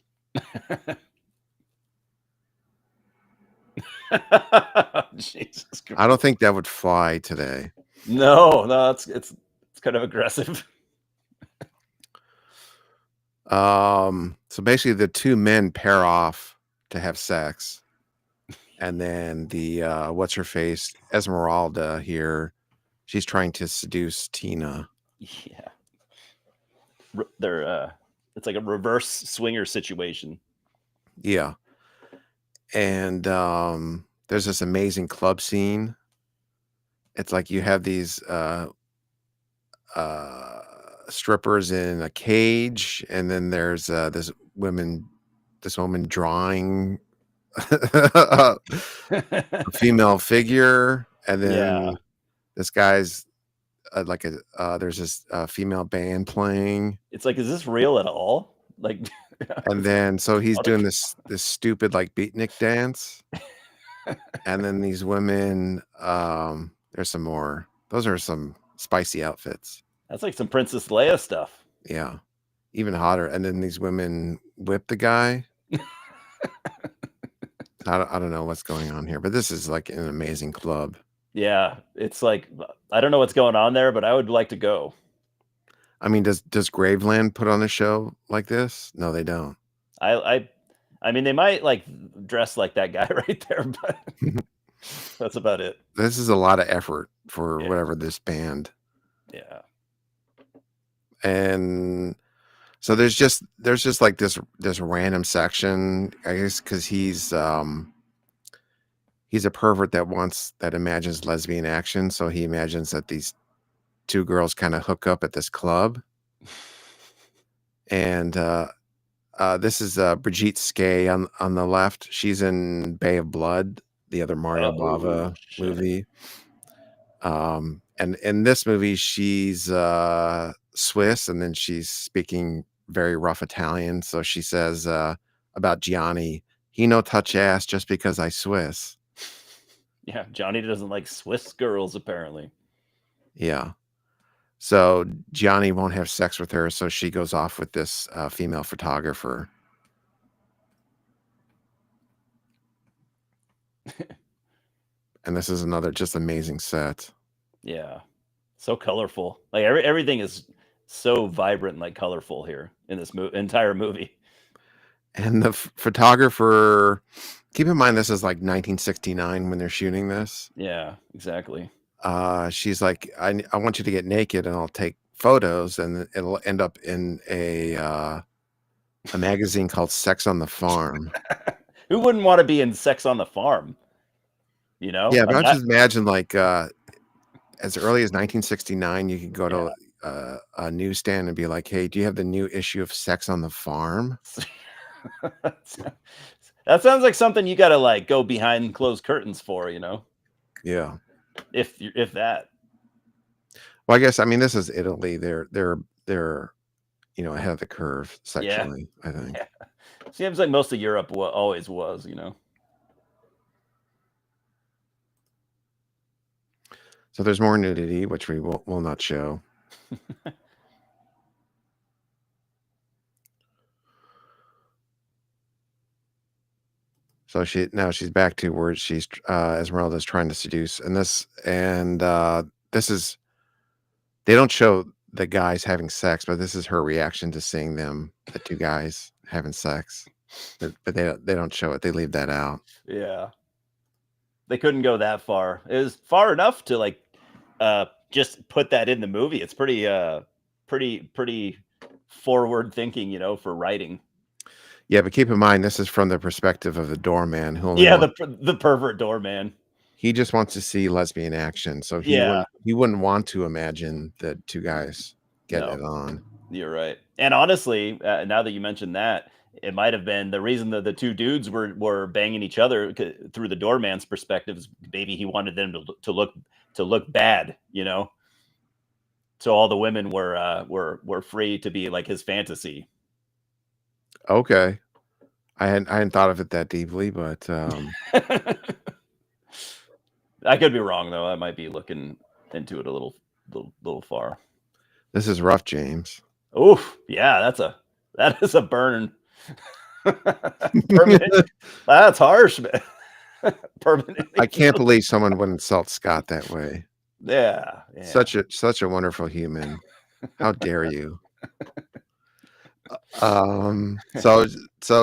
B: Jesus Christ.
A: I don't think that would fly today.
B: No, it's kind of aggressive.
A: So basically the two men pair off to have sex, and then the what's her face Esmeralda here, she's trying to seduce Tina.
B: Yeah. They're it's like a reverse swinger situation.
A: Yeah. And there's this amazing club scene. It's like you have these strippers in a cage, and then there's this woman drawing a female figure, and then this guy's like there's this female band playing.
B: It's like, is this real at all? Like,
A: and then so he's doing this stupid like beatnik dance, and then these women, there's some more. Those are some spicy outfits.
B: That's like some Princess Leia stuff.
A: Yeah, even hotter. And then these women whip the guy. I don't know what's going on here, but this is like an amazing club.
B: Yeah, it's like, I don't know what's going on there, but I would like to go.
A: I mean, does Graveland put on a show like this? No, they don't.
B: I mean, they might like dress like that guy right there, but that's about it.
A: This is a lot of effort for whatever this band.
B: Yeah.
A: And so there's just like this random section, I guess, because he's a pervert that imagines lesbian action. So he imagines that these two girls kind of hook up at this club. And this is Brigitte Skay on the left. She's in Bay of Blood, the other Mario Bava movie. And in this movie, she's Swiss, and then she's speaking very rough Italian. So she says about Gianni, he no touch ass just because I Swiss.
B: Yeah, Johnny doesn't like Swiss girls, apparently.
A: Yeah. So Johnny won't have sex with her, so she goes off with this female photographer. And this is another just amazing set.
B: Yeah, so colorful. Like everything is so vibrant and like colorful here in this entire movie.
A: And the photographer, keep in mind this is like 1969 when they're shooting this.
B: Yeah, exactly.
A: She's like, I want you to get naked and I'll take photos, and it'll end up in a magazine called Sex on the Farm.
B: Who wouldn't want to be in Sex on the Farm? You know?
A: Yeah, but I just imagine like as early as 1969, you could go to a newsstand and be like, "Hey, do you have the new issue of Sex on the Farm?"
B: That sounds like something you got to like go behind closed curtains for, you know?
A: Yeah.
B: If that.
A: Well, I guess I mean this is Italy. They're ahead of the curve sexually.
B: Yeah.
A: I think.
B: Yeah. Seems like most of Europe always was, you know.
A: So there's more nudity, which we will not show. So she's back to where she's Esmeralda's trying to seduce, and this is, they don't show the guys having sex, but this is her reaction to seeing the two guys having sex. But they don't show it. They leave that out.
B: Yeah. They couldn't go that far. It was far enough to like just put that in the movie. It's pretty forward thinking, you know, for writing.
A: Yeah, but keep in mind this is from the perspective of the doorman who
B: the pervert doorman.
A: He just wants to see lesbian action, so he wouldn't want to imagine the two guys getting it on.
B: You're right. And honestly, now that you mentioned that, it might have been the reason that the two dudes were banging each other through the doorman's perspective. Is maybe he wanted them to look bad, you know. So all the women were free to be like his fantasy.
A: Okay, I hadn't thought of it that deeply, but
B: I could be wrong though. I might be looking into it a little far.
A: This is rough, James.
B: Oof, yeah, that is a burn. Permanent. That's harsh, man. Permanently.
A: I can't believe someone would insult Scott that way.
B: Yeah.
A: Such a wonderful human. How dare you? So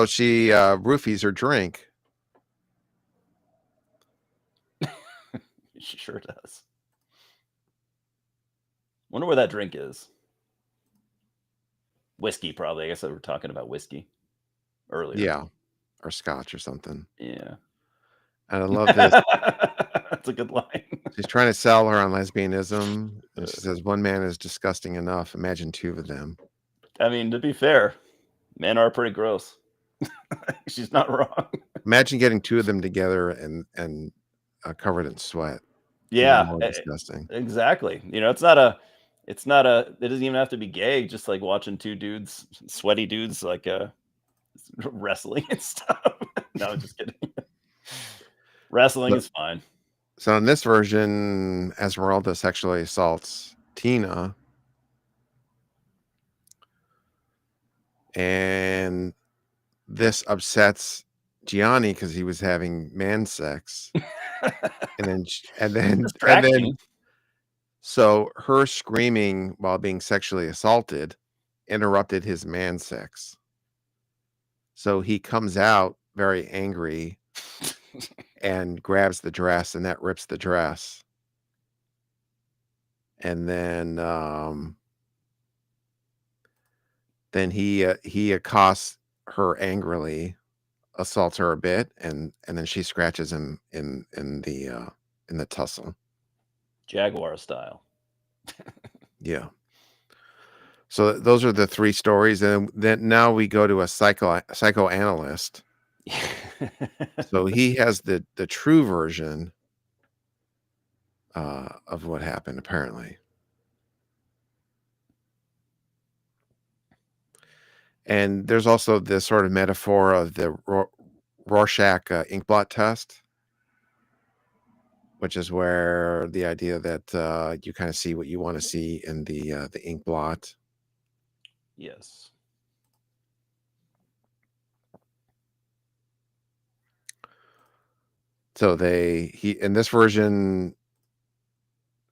A: she roofies her drink.
B: She sure does. Wonder where that drink is. Whiskey, probably. I guess we were talking about whiskey earlier.
A: Yeah, or scotch or something.
B: Yeah.
A: And I love this.
B: That's a good line.
A: She's trying to sell her on lesbianism. And she says, one man is disgusting enough. Imagine two of them.
B: I mean, to be fair, men are pretty gross. She's not wrong.
A: Imagine getting two of them together and covered in sweat.
B: Yeah.
A: Disgusting.
B: Exactly. You know, it doesn't even have to be gay. Just like watching two dudes, sweaty dudes, like wrestling and stuff. No, just kidding. Wrestling is fine.
A: So in this version, Esmeralda sexually assaults Tina. And this upsets Gianni because he was having man sex. and then so her screaming while being sexually assaulted interrupted his man sex. So he comes out very angry and grabs the dress, and that rips the dress. And then he accosts her angrily, assaults her a bit, and then she scratches him in the tussle.
B: Jaguar style.
A: Yeah. So those are the three stories, and then now we go to a psychoanalyst. So he has the true version of what happened, apparently. And there's also this sort of metaphor of the Rorschach inkblot test. So he has the true version of what happened, apparently. And there's also this sort of metaphor of the Rorschach inkblot test. So he has the true version of what happened, apparently. And there's also this sort of metaphor of the Rorschach inkblot test. So he has the true version of what happened, apparently. And there's also this sort of metaphor of the Rorschach inkblot test. which is where the idea that you kind of see what you want to see in the ink blot.
B: Yes.
A: So he in this version,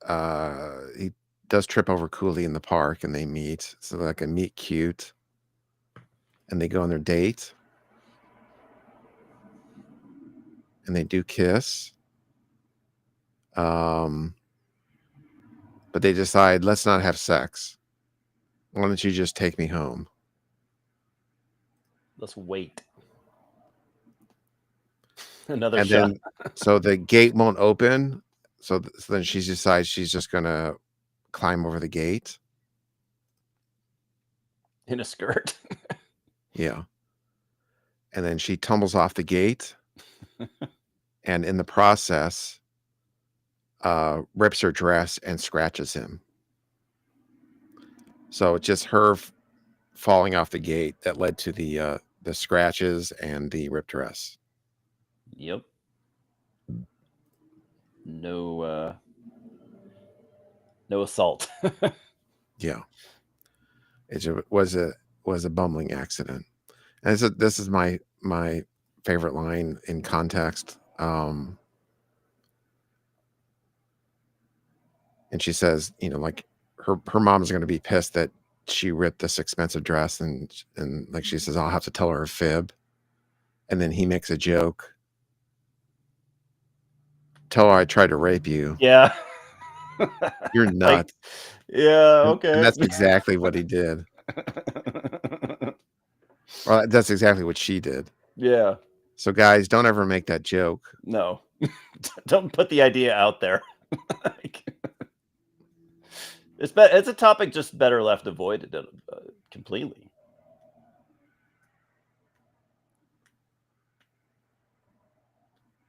A: he does trip over Cooley in the park, and they meet. So like a meet cute, and they go on their date, and they do kiss. But they decide, let's not have sex. Why don't you just take me home?
B: Let's wait. Another
A: And
B: shot.
A: then, so the gate won't open. So then she decides she's just gonna climb over the gate.
B: In a skirt.
A: Yeah. And then she tumbles off the gate, and in the process, rips her dress and scratches him. So it's just her falling off the gate that led to the scratches and the ripped dress.
B: Yep. No assault.
A: Yeah. Was a bumbling accident. And this is my favorite line in context. And she says, like her mom is going to be pissed that she ripped this expensive dress, and like she says, I'll have to tell her a fib. And then he makes a joke. Tell her I tried to rape you.
B: Yeah.
A: You're nuts.
B: Yeah, okay.
A: And that's exactly what he did. Well, that's exactly what she did.
B: Yeah.
A: So guys, don't ever make that joke.
B: No. Don't put the idea out there. It's a topic just better left avoided completely.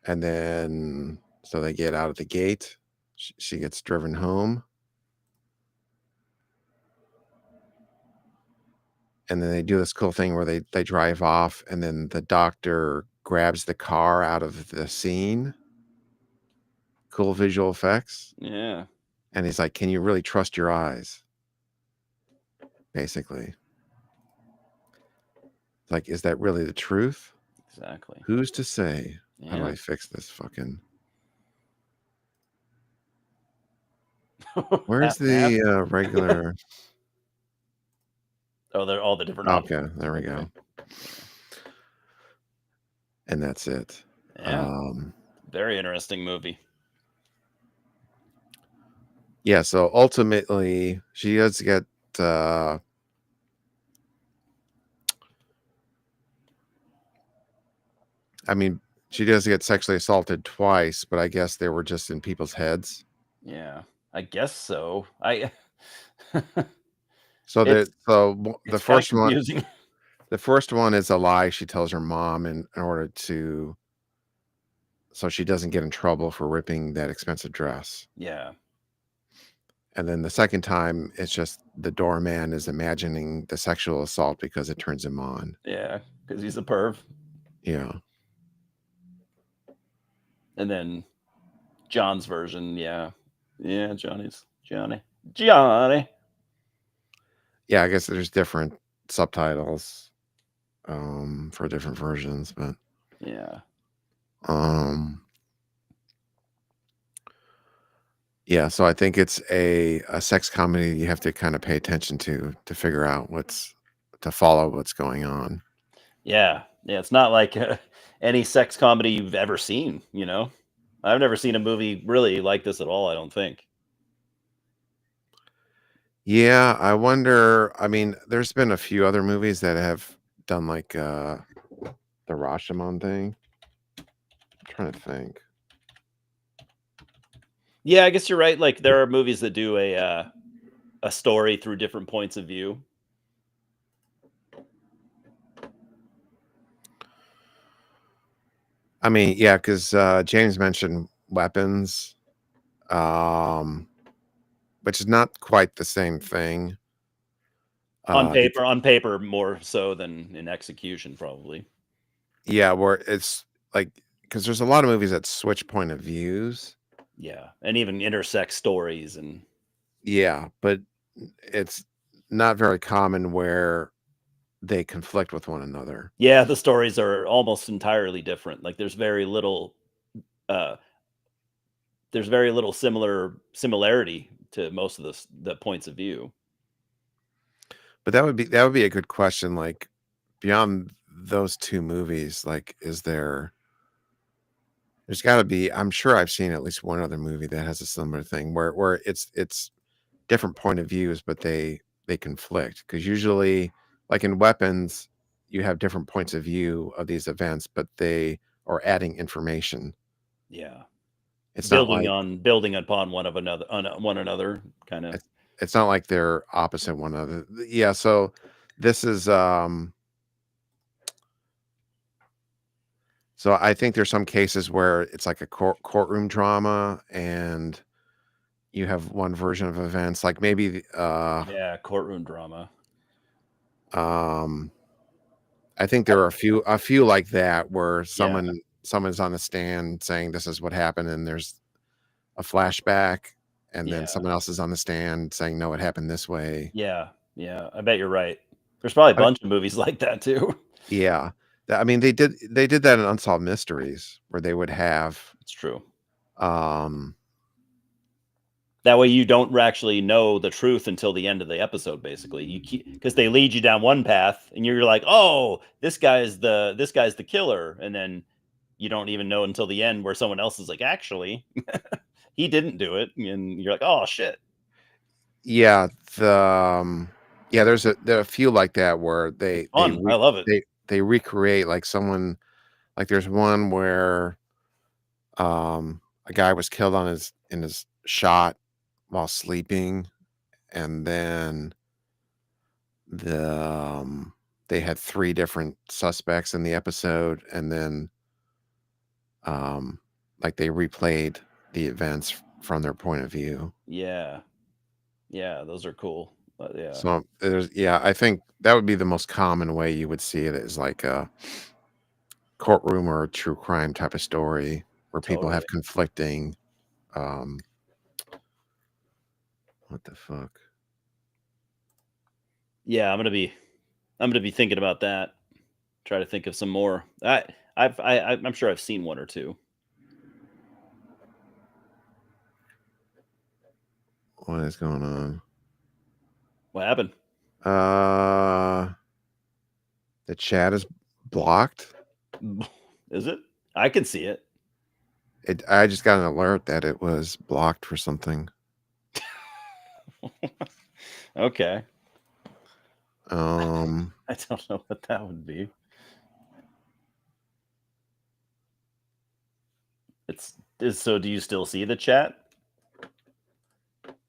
A: And then, so they get out of the gate. She gets driven home. And then they do this cool thing where they drive off, and then the doctor grabs the car out of the scene. Cool visual effects.
B: Yeah.
A: And he's like, can you really trust your eyes? Basically. Like, is that really the truth?
B: Exactly.
A: Who's to say?
B: Yeah.
A: How do I fix this fucking... Where's the regular...
B: Oh, they're all the different
A: Okay, there we go. And that's it.
B: Yeah. Very interesting movie.
A: Yeah, so ultimately, she does get... I mean, she does get sexually assaulted twice, but I guess they were just in people's heads.
B: Yeah, I guess so.
A: So
B: It's
A: the first one,
B: confusing.
A: the first one is a lie she tells her mom in order to, so she doesn't get in trouble for ripping that expensive dress.
B: Yeah.
A: And then the second time, it's just the doorman is imagining the sexual assault because it turns him on.
B: Yeah, because he's a perv.
A: Yeah.
B: And then John's version, yeah. Yeah, Johnny.
A: Yeah, I guess there's different subtitles for different versions, but
B: yeah.
A: Yeah, so I think it's a sex comedy you have to kind of pay attention to figure out to follow what's going on.
B: Yeah. Yeah, it's not like any sex comedy you've ever seen, I've never seen a movie really like this at all, I don't think.
A: Yeah, I wonder, I mean, there's been a few other movies that have done like the Rashomon thing. I'm trying to think.
B: Yeah, I guess you're right. Like there are movies that do a story through different points of view.
A: I mean, yeah, because James mentioned Weapons, which is not quite the same thing.
B: On paper, more so than in execution, probably.
A: Yeah, where it's like, because there's a lot of movies that switch point of views.
B: Yeah, and even intersect stories and
A: Yeah, but it's not very common where they conflict with one another.
B: yeah, the stories are almost entirely different. Like uh there's very little similarity to most of the points of view.
A: But that would be a good question, like, beyond those 2 movies, like, there's gotta be I'm sure I've seen at least one other movie that has a similar thing where it's different point of views, but they conflict. Because usually, like in Weapons, you have different points of view of these events, but they are adding information.
B: Yeah.
A: It's not
B: Building
A: like
B: on building upon one another kind of.
A: it's it's not like they're opposite one another. Yeah, so this is, so I think there's some cases where it's like a courtroom drama, and you have one version of events, like maybe,
B: Yeah, courtroom drama.
A: um, I think there are a few like that where
B: Yeah.
A: someone's on the stand saying this is what happened, and there's a flashback, and then
B: Yeah.
A: someone else is on the stand saying, "No, it happened this way."
B: Yeah. Yeah. I bet you're right. There's probably a
A: I
B: bunch of movies like that too.
A: Yeah. I mean, they did that in Unsolved Mysteries where they would have,
B: It's true.
A: um
B: That way you don't actually know the truth until the end of the episode, basically. You keep because they lead you down one path and you're like, oh, this guy's the killer. And then you don't even know until the end where someone else is like, actually, he didn't do it. And you're like, oh shit.
A: yeah, the, yeah, there are a few like that where
B: It's fun. I love it.
A: they recreate, like, someone, like, there's one where, a guy was killed in his shot while sleeping, and then the, they had 3 different suspects in the episode, and then, um, like, they replayed the events from their point of view.
B: Yeah. Yeah, those are cool. Yeah,
A: So, yeah, I think that would be the most common way you would see it, is like a courtroom or a true crime type of story where people
B: totally.
A: have conflicting, um what the fuck?
B: Yeah, I'm gonna be thinking about that. Try to think of some more. I'm sure I've seen one or two.
A: What is going on?
B: What happened?
A: Uh, the chat is blocked.
B: Is it? I can see it.
A: I just got an alert that it was blocked for something.
B: Okay.
A: Um,
B: I don't know what that would be. So do you still see the chat?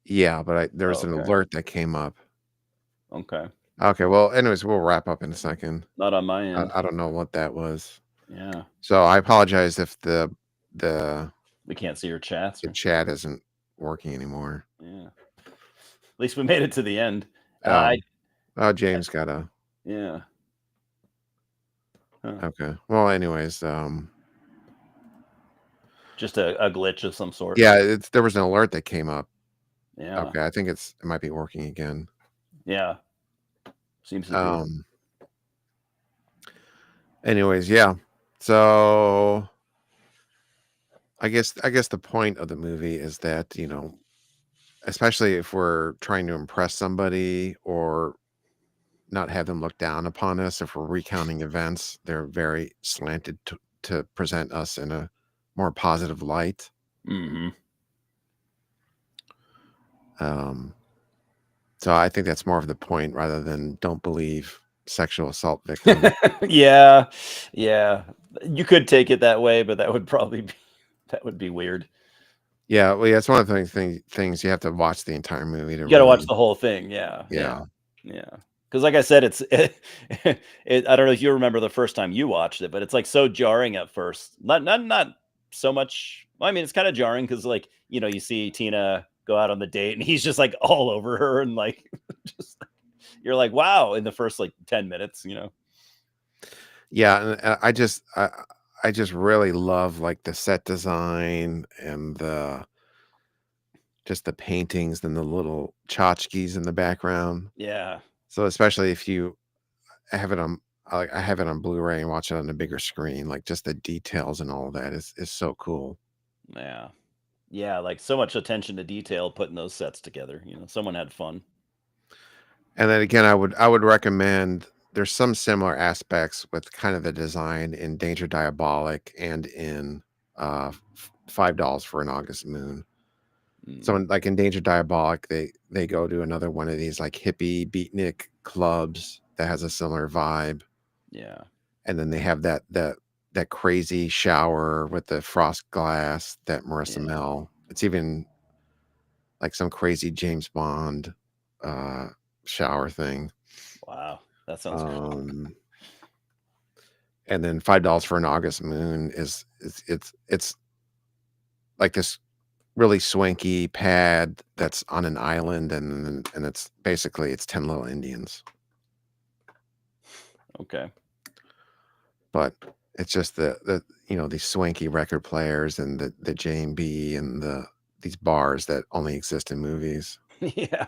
A: yeah, but there's an
B: Okay.
A: alert that came up.
B: Okay.
A: Okay, well, anyways, we'll wrap up in a second.
B: Not on my end.
A: I don't know what that was.
B: Yeah.
A: So I apologize if the
B: We can't see your chats.
A: the chat isn't working anymore.
B: Yeah. At least we made it to the end. I
A: Oh, James got a
B: yeah. Huh.
A: okay. Well, anyways,
B: Just a glitch of some sort.
A: yeah, there was an alert that came up.
B: Yeah.
A: Okay, I think it might be working again.
B: Yeah. Seems to be.
A: Anyways, yeah. So I guess the point of the movie is that, especially if we're trying to impress somebody or not have them look down upon us, if we're recounting events, they're very slanted to present us in a more positive light.
B: Mm-hmm.
A: So I think that's more of the point rather than don't believe sexual assault victims.
B: Yeah. Yeah. You could take it that way, but that would be weird.
A: Yeah, well, yeah, it's one of the things you have to watch the entire movie to
B: You got to watch
A: really,
B: the whole thing. Yeah.
A: yeah.
B: Yeah. Because, like I said, I don't know if you remember the first time you watched it, but it's like so jarring at first. Not so much. Well, I mean, it's kind of jarring because, like, you see Tina go out on the date and he's just like all over her and like, just you're like, wow, in the first like 10 minutes.
A: Yeah, and I just really love, like, the set design and just the paintings and the little tchotchkes in the background.
B: Yeah.
A: So especially if you have it on, I have it on Blu-ray and watch it on a bigger screen, like just the details and all of that is so cool.
B: Yeah. Yeah, like so much attention to detail putting those sets together. Someone had fun.
A: And then again, I would recommend there's some similar aspects with kind of the design in Danger Diabolic and in $5 for an August Moon. So
B: Mm,
A: like in Danger Diabolic, they go to another one of these like hippie beatnik clubs that has a similar vibe.
B: yeah.
A: And then they have that crazy shower with the frost glass that Marissa
B: Yeah.
A: Mel. It's even like some crazy James Bond uh shower thing.
B: Wow. That sounds cool.
A: Um and then $5 for an August Moon it's like this really swanky pad that's on an island, and it's basically it's 10 Little Indians.
B: Okay.
A: But it's just the these swanky record players and the J&B and these bars that only exist in movies.
B: Yeah.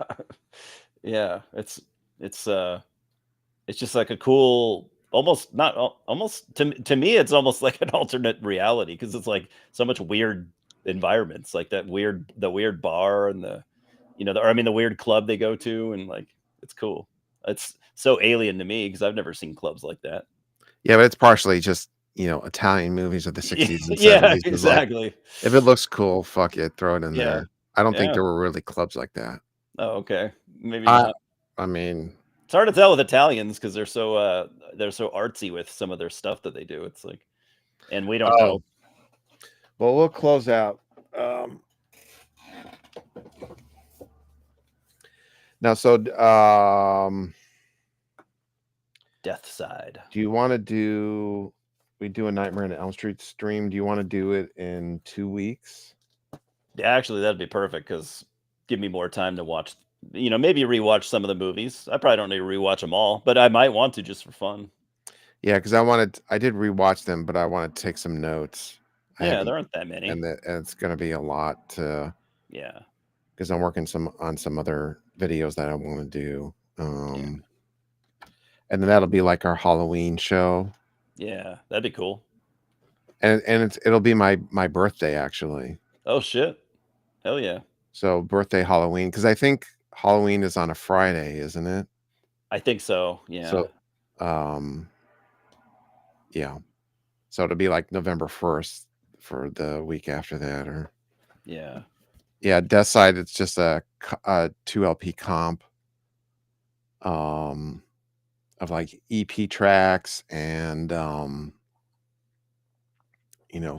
B: Yeah. It's just like a cool, almost not almost to me it's almost like an alternate reality because it's like so much weird environments, like the weird bar and the weird club they go to, and like it's cool. It's so alien to me because I've never seen clubs like that.
A: Yeah, but it's partially just, Italian movies of the
B: Yeah,
A: 60s and
B: yeah,
A: 70s was like,
B: exactly.
A: if it looks cool, fuck it, throw it in
B: Yeah,
A: there. I don't think
B: yeah.
A: there were really clubs like that.
B: Oh, okay. Maybe
A: I
B: not.
A: I mean,
B: It's hard to tell with Italians because they're so artsy with some of their stuff that they do. It's like, and we don't know.
A: oh, well, we'll close out. Um, Now, so
B: Death Side.
A: do you want to we do a Nightmare on Elm Street stream? Do you want to do it in 2 weeks?
B: Yeah, actually, that'd be perfect because give me more time to watch. Maybe rewatch some of the movies. I probably don't need to rewatch them all, but I might want to just for fun.
A: Yeah, because I did rewatch them, but I want to take some notes. I
B: Yeah,
A: haven't,
B: there aren't that many.
A: and it's going to be a lot to
B: Yeah,
A: because I'm working on some other videos that I want to do.
B: yeah,
A: And then that'll be like our Halloween show,
B: yeah. That'd be cool.
A: and it'll be my birthday actually.
B: Oh shit! Hell yeah!
A: So birthday Halloween, because I think Halloween is on a Friday, isn't it?
B: I think so. Yeah,
A: So, um, yeah. So it'll be like November 1st for the week after that, or
B: yeah.
A: yeah, Death Side. It's just a 2 LP comp, um, of like EP tracks and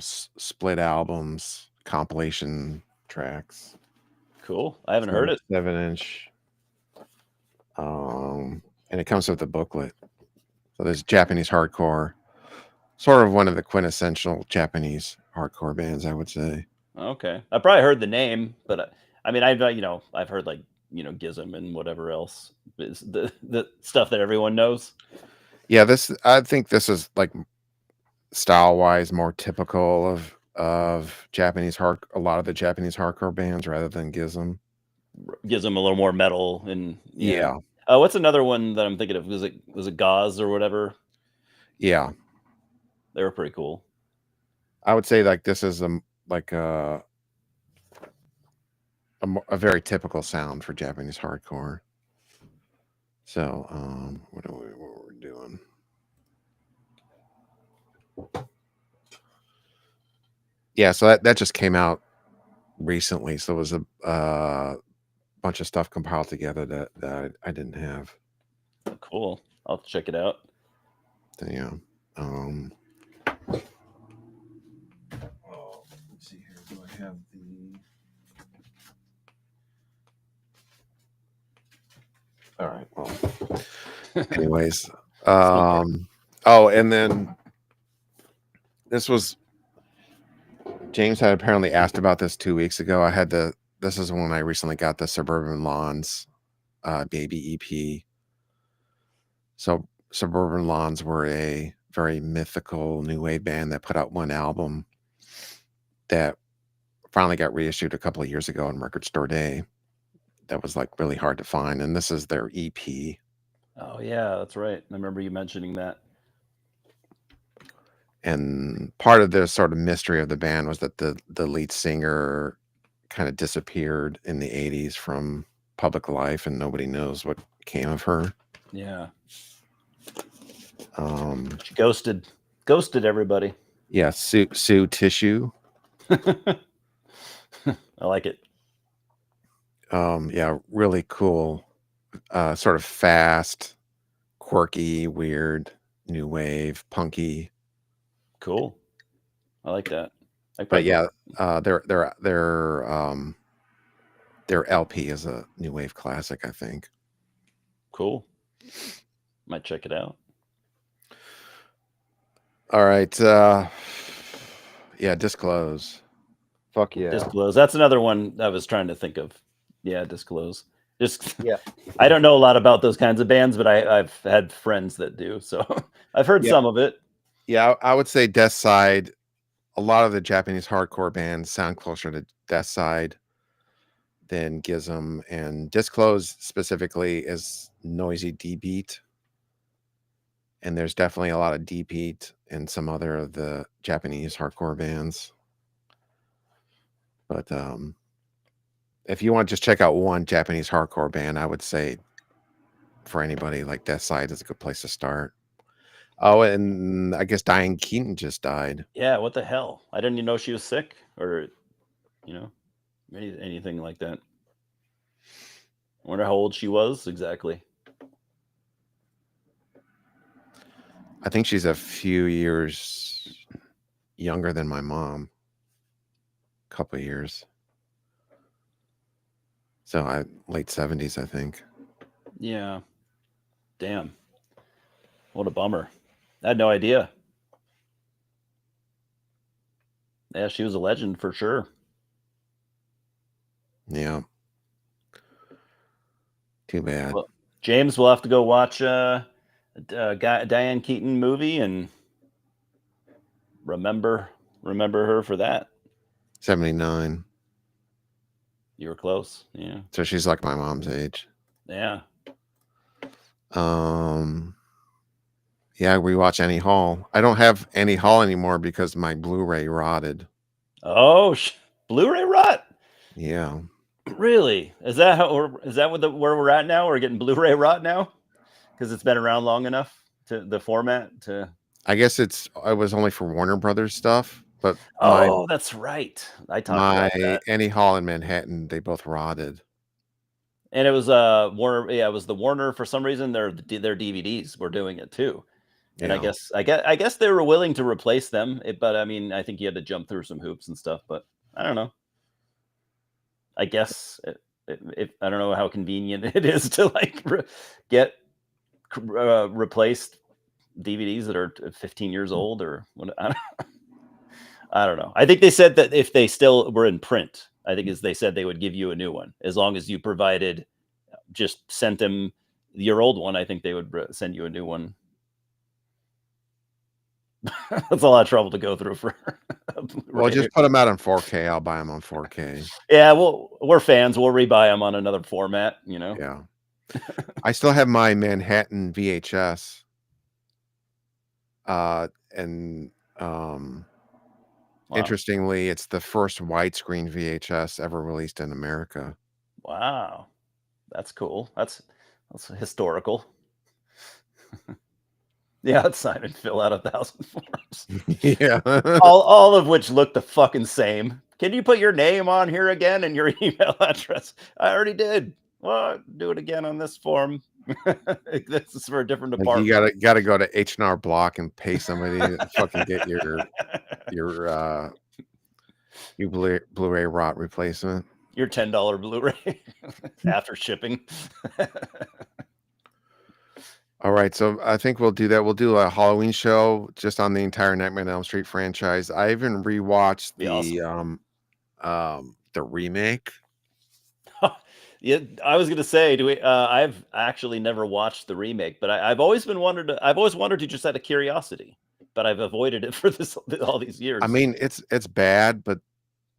A: split albums, compilation tracks.
B: Cool. I haven't heard it.
A: 7-inch. And it comes with a booklet. So there's Japanese hardcore, sort of one of the quintessential Japanese hardcore bands, I would say.
B: Okay, I probably heard the name, but I mean, I've heard like Gizm and whatever else is the stuff that everyone knows.
A: Yeah, I think this is like style wise more typical of Japanese a lot of the Japanese hardcore bands rather than Gizm.
B: Gives them a little more metal and yeah.
A: Yeah,
B: What's another one that I'm thinking of? Was it Gauze or whatever?
A: yeah.
B: They were pretty cool.
A: I would say like this is like a very typical sound for Japanese hardcore. So, what we're doing? Yeah, so that just came out recently. So it was a bunch of stuff compiled together that I didn't have.
B: Oh, cool. I'll have to check it out.
A: So, yeah. Oh, let's see here. Do I have the? All right. Well, anyways, oh, and then this was James had apparently asked about this 2 weeks ago. This is when I recently got the Suburban Lawns baby EP. So Suburban Lawns were a very mythical new wave band that put out one album that finally got reissued a couple of years ago on Record Store Day. That was like really hard to find, and this is their EP.
B: Oh yeah, that's right. I remember you mentioning that.
A: And part of the sort of mystery of the band was that the lead singer kind of disappeared in the 80s from public life, and nobody knows what came of her.
B: Yeah.
A: She
B: ghosted everybody.
A: Yeah, Sue Tissue.
B: I like it.
A: Yeah, really cool. Sort of fast, quirky, weird, new wave, punky.
B: Cool. I like that.
A: But yeah, their LP is a new wave classic, I think.
B: Cool. Might check it out.
A: All right. Yeah, Disclose. Fuck yeah.
B: Disclose. That's another one I was trying to think of. Yeah, Disclose.
A: Yeah.
B: I don't know a lot about those kinds of bands, but I've had friends that do. So I've heard some of it.
A: Yeah, I would say Death Side. A lot of the Japanese hardcore bands sound closer to Death Side than Gizm, and Disclose specifically is noisy D-beat. And there's definitely a lot of D-beat in some other of the Japanese hardcore bands. But if you want to just check out one Japanese hardcore band, I would say for anybody, like Death Side is a good place to start. Oh, and I guess Diane Keaton just died.
B: Yeah, what the hell? I didn't even know she was sick, or anything like that. I wonder how old she was exactly.
A: I think she's a few years younger than my mom. A couple of years. So late 70s, I think.
B: Yeah. Damn. What a bummer. I had no idea. Yeah, she was a legend for sure.
A: Yeah. Too bad.
B: Well, James will have to go watch Diane Keaton movie and remember her for that.
A: 79.
B: You were close. Yeah.
A: So she's like my mom's age.
B: Yeah.
A: Yeah, we watch Annie Hall. I don't have Annie Hall anymore because my Blu-ray rotted.
B: Oh, Blu-ray rot?
A: Yeah.
B: Really? Is that where we're at now? We're getting Blu-ray rot now because it's been around long enough to the format to.
A: I guess it was only for Warner Brothers stuff, but
B: that's right. I talked about that.
A: Annie Hall in Manhattan, they both rotted.
B: And it was Warner. Yeah, it was the Warner. For some reason, their DVDs were doing it too. And
A: Yeah.
B: I guess they were willing to replace them, but I mean, I think you had to jump through some hoops and stuff. But I don't know. I guess I don't know how convenient it is to like get replaced DVDs that are 15 years old or what. I don't know. I think they said that if they still were in print, I think they said they would give you a new one as long as you just sent them your old one. I think they would send you a new one. That's a lot of trouble to go through for.
A: Well, just put them out on 4K. I'll buy them on 4K.
B: Yeah, well, we're fans. We'll rebuy them on another format.
A: Yeah. I still have my Manhattan VHS. Interestingly, it's the first widescreen VHS ever released in America.
B: Wow, that's cool. That's historical. Yeah, it's sign and fill out 1,000 forms.
A: Yeah.
B: all of which look the fucking same. Can you put your name on here again and your email address? I already did. Well, do it again on this form. This is for a different department.
A: You gotta go to H&R Block and pay somebody to fucking get your Blu-ray rot replacement.
B: Your $10 Blu-ray after shipping.
A: All right, so I think we'll do that. We'll do a Halloween show just on the entire Nightmare on Elm Street franchise. I even rewatched the remake.
B: Yeah, I was gonna say, I've actually never watched the remake, but I've always wanted to just out of curiosity, but I've avoided it for all these years.
A: I mean, it's bad, but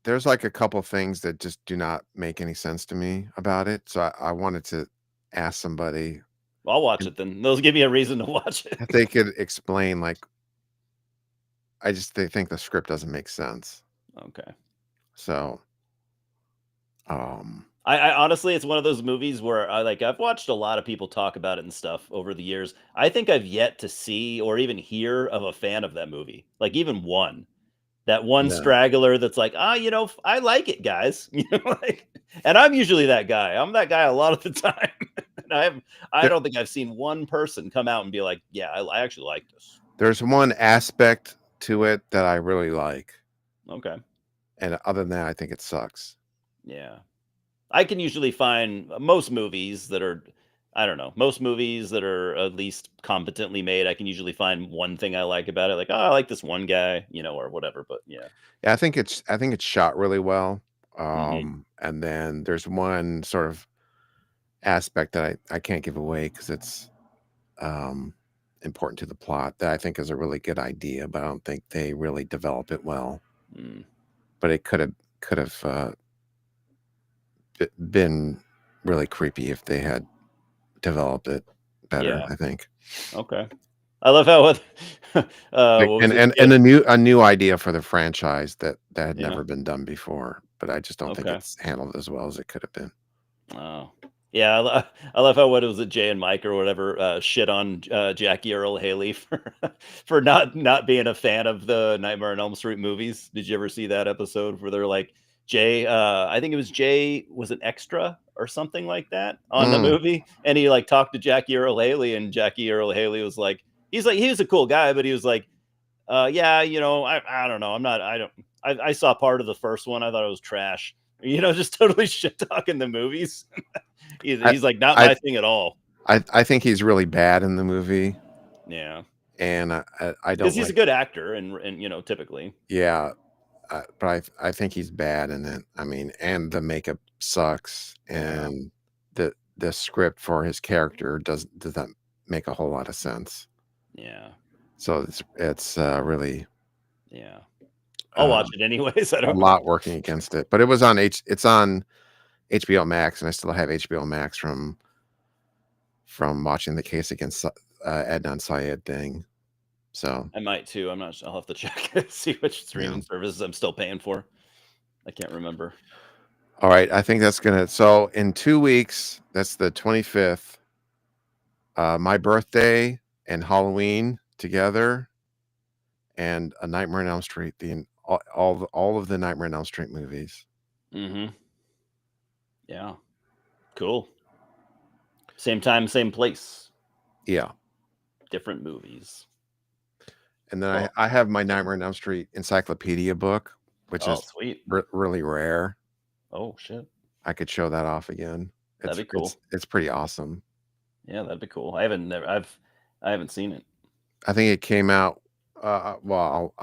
A: there's like a couple things that just do not make any sense to me about it. So I wanted to ask somebody
B: I'll watch it then. Those give me a reason to watch it.
A: if they could explain, like, they think the script doesn't make sense.
B: Okay.
A: So, um,
B: I honestly, it's one of those movies where I've watched a lot of people talk about it and stuff over the years. I think I've yet to see or even hear of a fan of that movie. Like even one. That one
A: yeah,
B: straggler that's like, I like it, guys. And I'm usually that guy. I'm that guy a lot of the time. And I
A: there,
B: don't think I've seen one person come out and be like, yeah, I actually like this.
A: there's one aspect to it that I really like,
B: Okay.
A: and other than that, I think it sucks.
B: Yeah. I can usually find most movies that are, I don't know, most movies that are at least competently made. I can usually find one thing I like about it. Like, oh, I like this one guy, or whatever. But yeah.
A: Yeah, I think it's shot really well.
B: Hmm.
A: And then there's one sort of aspect that I can't give away because it's um important to the plot that I think is a really good idea, but I don't think they really develop it well.
B: Mm.
A: But it could have been really creepy if they had developed it better,
B: Yeah.
A: I think.
B: Okay. I love how
A: Like,
B: what was it?
A: and a new idea for the franchise that had
B: Yeah.
A: never been done before, but I just don't think
B: Okay.
A: it's handled as well as it could have been.
B: Oh, yeah. I love how what was it, Jay and Mike or whatever, shit on Jackie Earl Haley for for not being a fan of the Nightmare on Elm Street movies. Did you ever see that episode where they're like, Jay? I think it was Jay was an extra or something like that on the
A: Mm,
B: movie, and he like talked to Jackie Earl Haley, and Jackie Earl Haley was like, he was a cool guy, but he was like, yeah, I don't know, I saw part of the first one, I thought it was trash. Just totally shit talking the movies.
A: I,
B: He's like, not
A: I
B: my thing at all.
A: I think he's really bad in the movie,
B: Yeah,
A: and I
B: because
A: don't
B: he's a
A: like.
B: good actor, and typically.
A: Yeah, but I think he's bad in it. I mean, and the makeup sucks,
B: Yeah,
A: and the script for his character doesn't make a whole lot of sense.
B: yeah,
A: So it's really
B: yeah. I'll watch
A: um,
B: it anyways. I
A: a
B: don't.
A: lot working against it. But it's on HBO Max, and I still have HBO Max from watching the case against Adnan Syed thing. So
B: I might too. I'm not sure. I'll have to check see which
A: yeah.
B: streaming services I'm still paying for. I can't remember.
A: All right, I think that's gonna. So in 2 weeks, that's the 25th. My birthday and Halloween together, and A Nightmare on Elm Street. All of the Nightmare on Elm Street movies.
B: Mm-hmm. Yeah. Cool. Same time, same place.
A: Yeah,
B: Different movies.
A: and then
B: Well,
A: I have my Nightmare on Elm Street encyclopedia book, which
B: oh,
A: is
B: sweet.
A: really rare.
B: Oh, shit.
A: I could show that off again.
B: That'd be cool.
A: It's pretty awesome.
B: Yeah, that'd be cool. I haven't seen it.
A: I think it came out. Well,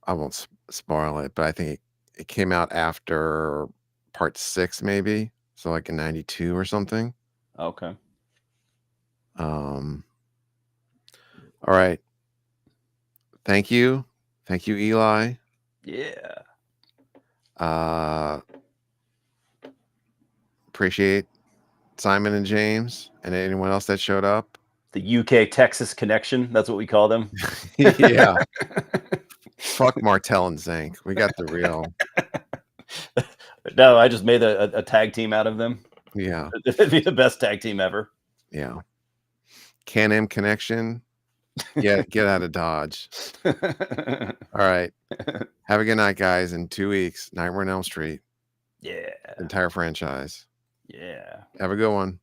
A: I won't spoil it, but I think it came out after part 6, maybe. So like in '92 or something.
B: Okay.
A: Um. All right. Thank you, Eli.
B: Yeah.
A: Uh, appreciate Simon and James and anyone else that showed up.
B: The UK Texas connection. That's what we call them.
A: Yeah. Fuck Martel and Zank. We got the real.
B: No, I just made a tag team out of them.
A: Yeah.
B: It'd be the best tag team ever.
A: Yeah. Can-Am connection. Yeah, get out of Dodge. All right. Have a good night, guys. In 2 weeks, Nightmare on Elm Street.
B: Yeah.
A: Entire franchise.
B: Yeah.
A: Have a good one.